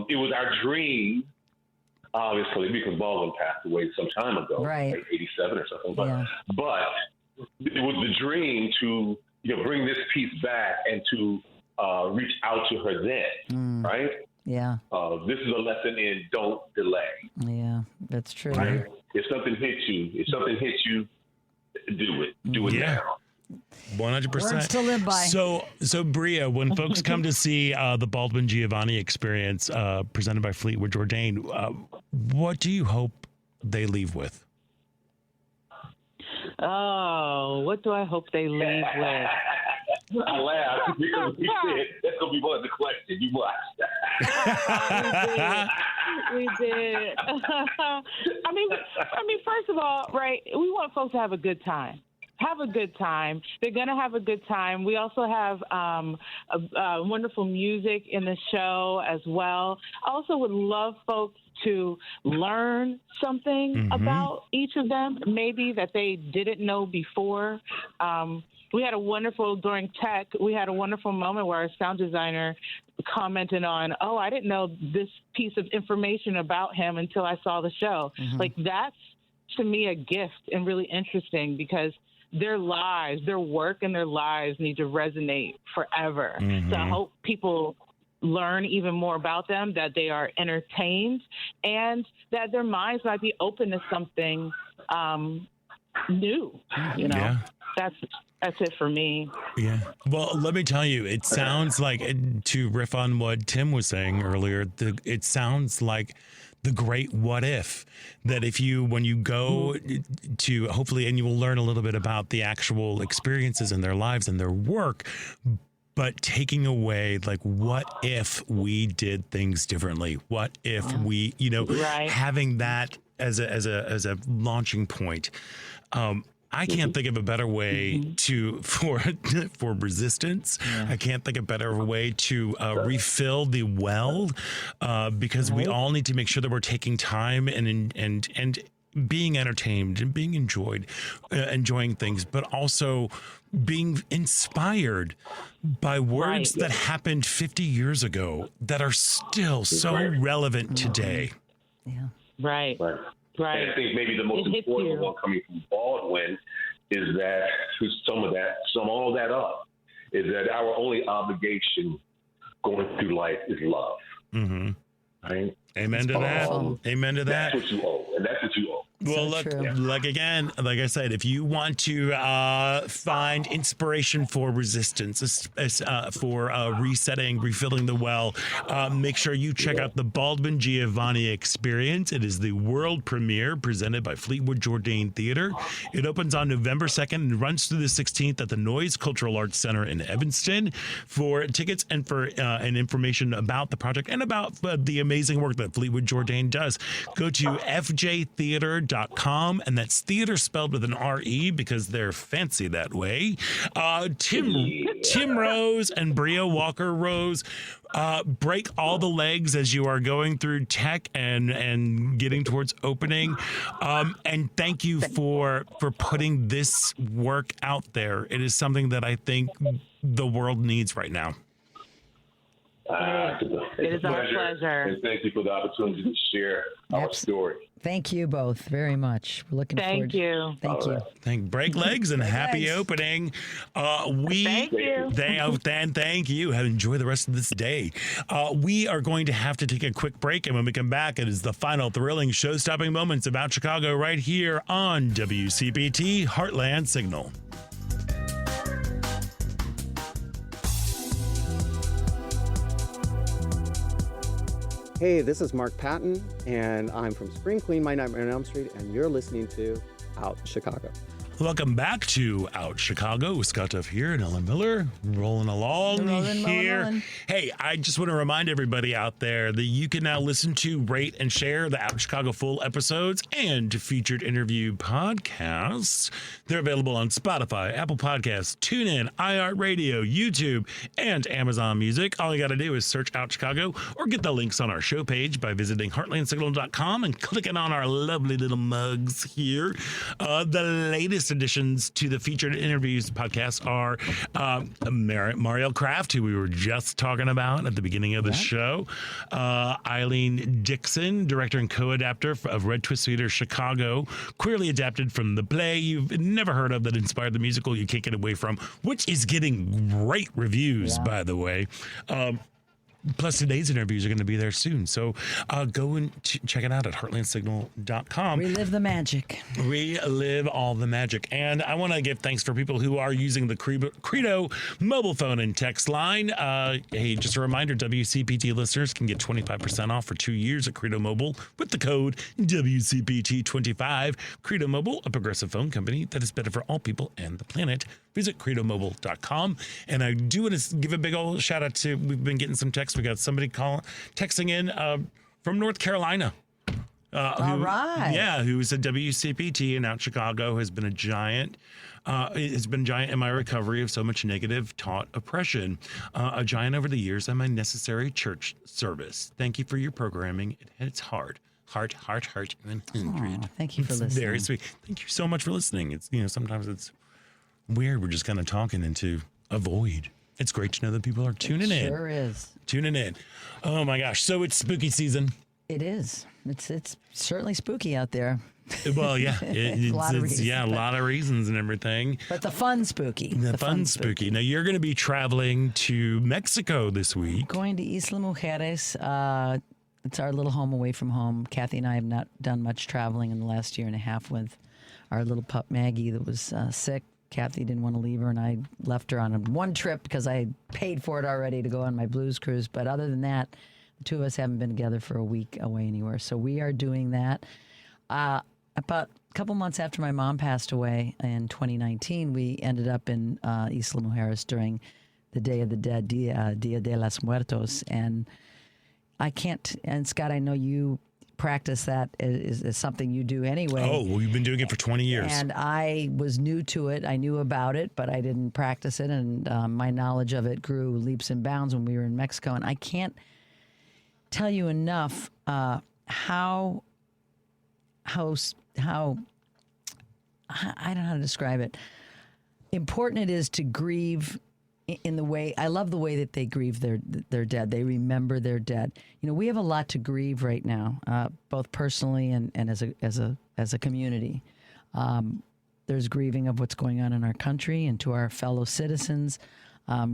it was our dream, obviously, because Baldwin passed away some time ago, right? Like 87 or something. But it was the dream to bring this piece back and to reach out to her then, right? Yeah. This is a lesson in don't delay. Yeah, that's true. Right? If something hits you, do it. Do it now. 100%. Words to live by. So Bria, when folks come to see the Baldwin Giovanni Experience presented by Fleetwood Jourdain, what do you hope they leave with? Oh, what do I hope they leave with? I laughed because we said that's gonna be one of the questions you watched. We did. I mean, first of all, right? We want folks to have a good time. They're going to have a good time. We also have wonderful music in the show as well. I also would love folks to learn something about each of them, maybe that they didn't know before. We had during tech, we had a wonderful moment where our sound designer commented on, I didn't know this piece of information about him until I saw the show. Like, that's, to me, a gift and really interesting, because their lives, their work and their lives need to resonate forever. So I hope people learn even more about them, that they are entertained, and that their minds might be open to something new. That's it for me. Yeah. Well, let me tell you, it sounds like, to riff on what Tim was saying earlier, it sounds like the great what if, that when you go to, hopefully, and you will learn a little bit about the actual experiences in their lives and their work, but taking away, like, what if we did things differently? What if we, having that as a launching point. I can't think of a better way for resistance. I can't think of a better way to refill the well, because we all need to make sure that we're taking time and being entertained and being enjoying things, but also being inspired by words that happened 50 years ago that are still so relevant today. Yeah. Right. And I think maybe the most important one coming from Baldwin is that, to sum all that up, is that our only obligation going through life is love. Right? Amen to that. Amen to that. That's what you owe, and that's what you owe. Well, like I said, if you want to find inspiration for resistance, for resetting, refilling the well, make sure you check out the Baldwin Giovanni Experience. It is the world premiere presented by Fleetwood Jourdain Theater. It opens on November 2nd and runs through the 16th at the Noise Cultural Arts Center in Evanston. For tickets and for information about the project and about the amazing work that Fleetwood Jourdain does, go to fjtheater.com, and that's theater spelled with an R-E because they're fancy that way. Tim Rose and Bria Walker Rose, break all the legs as you are going through tech and getting towards opening. And thank you for putting this work out there. It is something that I think the world needs right now. It is our pleasure. And thank you for the opportunity to share our story. Thank you both very much. We're looking forward. Thank you. Break legs and happy opening. Thank you. Thank you. Enjoy the rest of this day. We are going to have to take a quick break, and when we come back, it is the final thrilling show-stopping moments about Chicago right here on WCPT Heartland Signal. Hey, this is Mark Patton, and I'm from Spring Clean, My Nightmare on Elm Street, and you're listening to Out Chicago. Welcome back to Out Chicago with Scott Duff here and Ellen Miller, rolling along here. Rolling. Hey, I just want to remind everybody out there that you can now listen to, rate, and share the Out Chicago full episodes and featured interview podcasts. They're available on Spotify, Apple Podcasts, TuneIn, iHeartRadio, YouTube, and Amazon Music. All you got to do is search Out Chicago or get the links on our show page by visiting heartlandsignal.com and clicking on our lovely little mugs here. The latest additions to the featured interviews podcast are Mariel Kraft, who we were just talking about at the beginning of the show, Eileen Dixon, director and co-adapter of Red Twist Theater Chicago, queerly adapted from the play you've never heard of that inspired the musical You Can't Get Away From, which is getting great reviews, by the way. Plus, today's interviews are going to be there soon. So go and check it out at heartlandsignal.com. Relive the magic. Relive all the magic. And I want to give thanks for people who are using the Credo mobile phone and text line. Hey, just a reminder, WCPT listeners can get 25% off for 2 years at Credo Mobile with the code WCPT25. Credo Mobile, a progressive phone company that is better for all people and the planet. Visit credomobile.com. And I do want to give a big old shout out to, we've been getting some texts. We got somebody texting in from North Carolina. All right. Yeah, who's a WCPT and out Chicago, has been a giant. Has been giant in my recovery of so much negative taught oppression. A giant over the years on my necessary church service. Thank you for your programming. It's hard. Heart 100. Aw, thank you for listening. Very sweet. Thank you so much for listening. It's, sometimes it's weird. We're just kind of talking into a void. It's great to know that people are tuning in. Sure is. Tuning in. Oh my gosh. So it's spooky season. It is. It's certainly spooky out there. Well, yeah. A lot of reasons, a lot of reasons and everything. But the fun spooky. The fun spooky. Now, you're going to be traveling to Mexico this week. Going to Isla Mujeres. It's our little home away from home. Kathy and I have not done much traveling in the last year and a half with our little pup Maggie that was sick. Kathy didn't want to leave her, and I left her on one trip because I had paid for it already to go on my blues cruise. But other than that, the two of us haven't been together for a week away anywhere. So we are doing that. About a couple months after my mom passed away in 2019, we ended up in Isla Mujeres during the Day of the Dead, Dia de los Muertos. And I can't, and Scott, I know you practice that is something you do anyway. Oh, well, you've been doing it for 20 years. And I was new to it. I knew about it, but I didn't practice it. And my knowledge of it grew leaps and bounds when we were in Mexico. And I can't tell you enough how I don't know how to describe it. Important it is to grieve in the way, I love the way that they grieve their dead. They remember their dead. We have a lot to grieve right now, both personally and as a community. There's grieving of what's going on in our country and to our fellow citizens,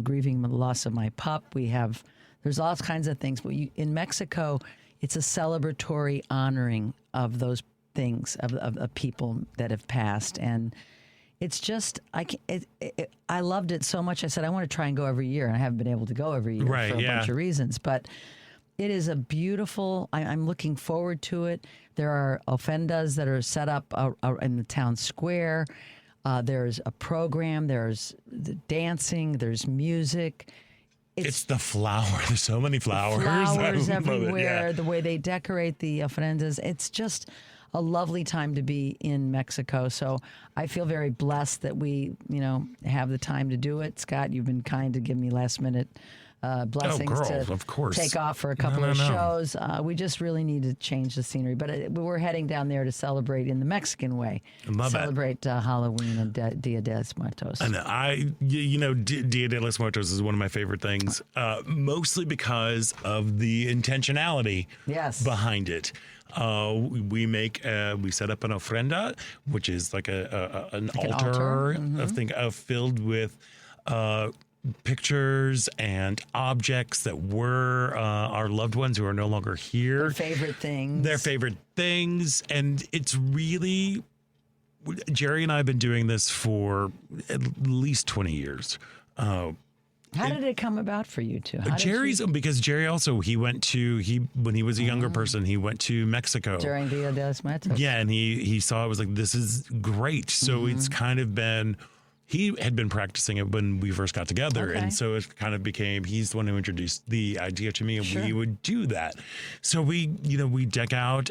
grieving the loss of my pup. There's all kinds of things. But in Mexico, it's a celebratory honoring of those things, of people that have passed. And it's just, I loved it so much. I said, I want to try and go every year. And I haven't been able to go every year for a bunch of reasons. But it is a beautiful, I'm looking forward to it. There are ofrendas that are set up in the town square. There's a program. There's the dancing. There's music. It's the flower. There's so many flowers. Flowers everywhere. The way they decorate the ofrendas. It's just a lovely time to be in Mexico. So I feel very blessed that we, have the time to do it. Scott, you've been kind to give me last minute blessings of course. Take off for a couple of shows. We just really need to change the scenery. But we're heading down there to celebrate in the Mexican way. Celebrate Halloween and Dia de los Muertos. And Dia de los Muertos is one of my favorite things, mostly because of the intentionality behind it. We set up an ofrenda, which is like an altar, thing filled with pictures and objects that were our loved ones who are no longer here. Their favorite things. And it's really, Jerry and I have been doing this for at least 20 years. How did it come about for you two? How did Because Jerry also, when he was a younger person, he went to Mexico. during Dia de los Muertos. Yeah, and he saw it, was like, this is great. So it's kind of been, he had been practicing it when we first got together. Okay. And so it kind of became, he's the one who introduced the idea to me, and we would do that. So we deck out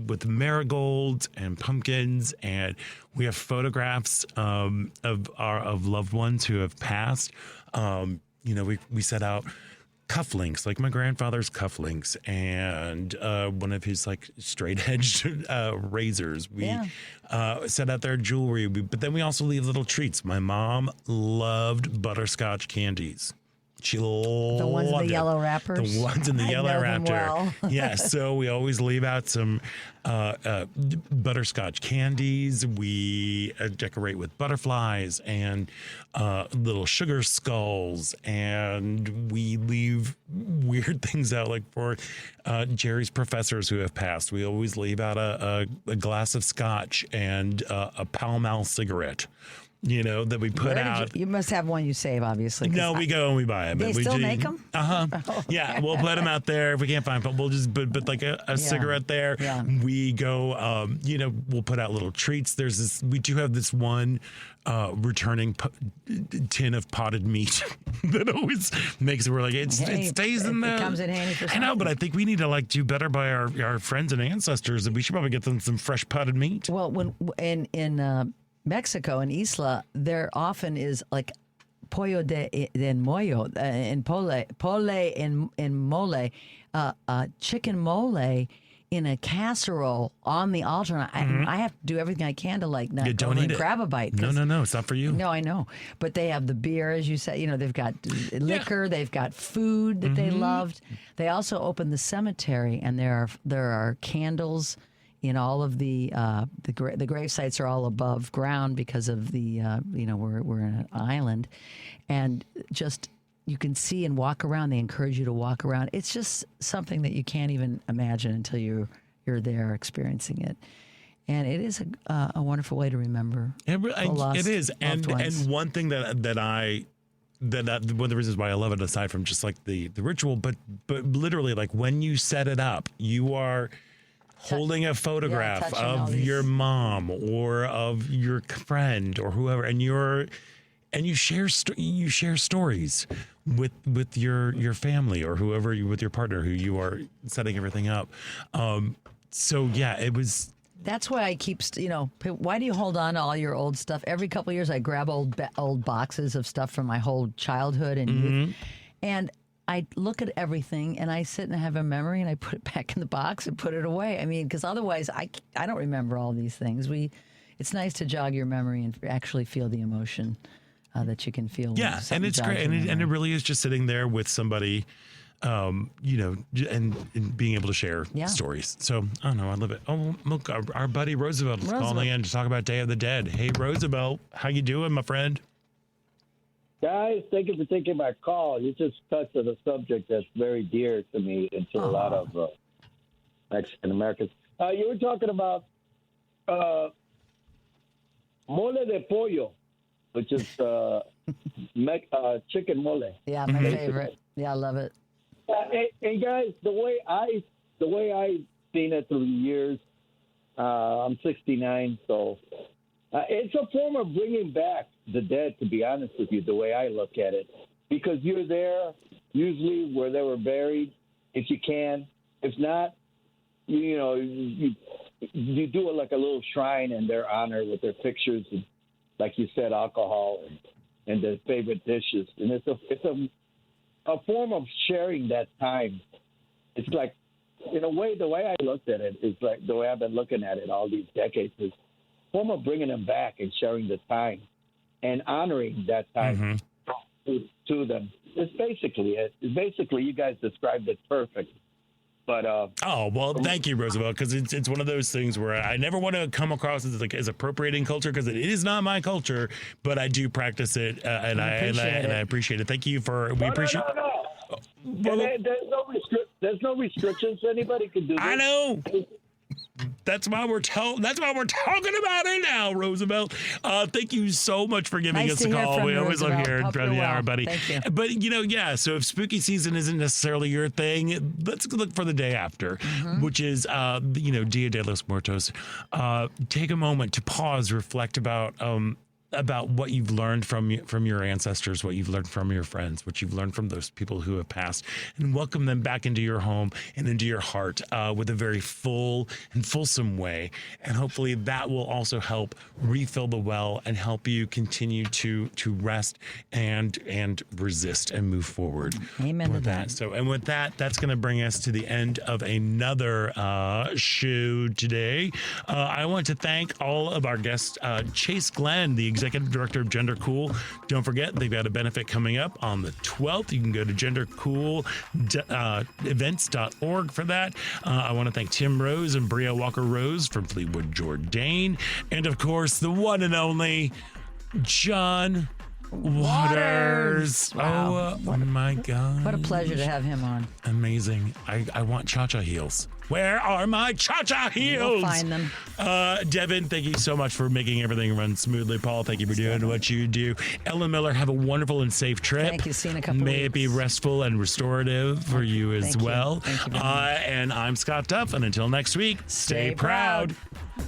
with marigolds and pumpkins, and we have photographs of loved ones who have passed. We set out cufflinks, like my grandfather's cufflinks, and one of his like straight-edged razors. We set out their jewelry, but then we also leave little treats. My mom loved butterscotch candies. She loved the ones in the yellow wrappers. The ones in the yellow know wrapper. them well. Yeah, so we always leave out some butterscotch candies. We decorate with butterflies and little sugar skulls, and we leave weird things out, like for Jerry's professors who have passed. We always leave out a glass of scotch and a Pall Mall cigarette. That we put out. You must have one you save, obviously. No, we go and we buy them. They still make them? Yeah, we'll put them out there. If we can't find them, we'll just put like a cigarette there. Yeah. We go, we'll put out little treats. We do have this one returning tin of potted meat that always makes it, we're like, it stays in there. It comes in handy for something. I know, but I think we need to do better by our friends and ancestors, and we should probably get them some fresh potted meat. Well, when in Mexico and Isla, there often is like pollo en mollo, in pole in mole, chicken mole in a casserole on the altar. I have to do everything I can to not don't eat it. grab a bite. No, it's not for you. No, I know. But they have the beer, as you said. They've got liquor. They've got food that they loved. They also open the cemetery, and there are candles in all of the grave sites are all above ground because of the we're in an island, and just you can see and walk around. They encourage you to walk around. It's just something that you can't even imagine until you're there experieing it, and it is a wonderful way to remember. It is, and ones. one thing that one of the reasons why I love it, aside from just like the ritual, but literally, like when you set it up, you are holding a photograph of your mom or of your friend or whoever, and you share stories with your family or whoever with your partner who you are setting everything up. So yeah, it was. That's why I keep, why do you hold on to all your old stuff? Every couple of years, I grab old boxes of stuff from my whole childhood and youth, and I look at everything and I sit and have a memory and I put it back in the box and put it away. I mean, because otherwise I don't remember all these things. It's nice to jog your memory and actually feel the emotion that you can feel. Yeah, and it's great. And it really is just sitting there with somebody, and being able to share stories. So, I don't know, I love it. Oh, look, our buddy Roosevelt is calling in to talk about Day of the Dead. Hey, Roosevelt, how you doing, my friend? Guys, thank you for taking my call. You just touched on a subject that's very dear to me and to a lot of Mexican Americans. You were talking about mole de pollo, which is chicken mole. Yeah, my favorite. Yeah, I love it. And guys, the way I seen it through the years, I'm 69, so it's a form of bringing back the dead, to be honest with you, the way I look at it, because you're there usually where they were buried, if you can. If not, you do it like a little shrine in their honor with their pictures and, like you said, alcohol and their favorite dishes. And it's a form of sharing that time. It's like, in a way, the way I looked at it is like the way I've been looking at it all these decades is a form of bringing them back and sharing the time and honoring that time to them. It's basically it. Basically, you guys described it perfect. But thank you, Roosevelt, because it's one of those things where I never want to come across as appropriating culture, because it is not my culture, but I do practice it, and I appreciate it. Thank you for appreciate. No. There's no restrictions. Anybody can do this. I know. That's why we're talking about it now, Roosevelt. Thank you so much for giving Nice us to a hear call. from We you, always love Roosevelt. hearing Hope from you're you, well. everybody. Thank you. But so if spooky season isn't necessarily your thing, let's look for the day after, which is Dia de los Muertos. Take a moment to pause, reflect about what you've learned from your ancestors, what you've learned from your friends, what you've learned from those people who have passed, and welcome them back into your home and into your heart with a very full and fulsome way. And hopefully that will also help refill the well and help you continue to rest and resist and move forward. Amen to with that. So, and with that, that's going to bring us to the end of another show today. I want to thank all of our guests. Chase Glenn, the Executive Director of Gender Cool. Don't forget, they've got a benefit coming up on the 12th. You can go to gendercoolevents.org for that. I want to thank Tim Rose and Bria Walker-Rose from Fleetwood Jourdain. And of course, the one and only John Waters. Wow. Oh my God. What a pleasure to have him on. Amazing. I want cha-cha heels. Where are my cha-cha heels? We'll find them. Devin, thank you so much for making everything run smoothly. Paul, thank you for doing what you do. Ellen Miller, have a wonderful and safe trip. Thank you. See you in a couple May it be restful and restorative for you as Thank you. well. Thank you very much. And I'm Scott Duff, and until next week, stay Stay proud. proud.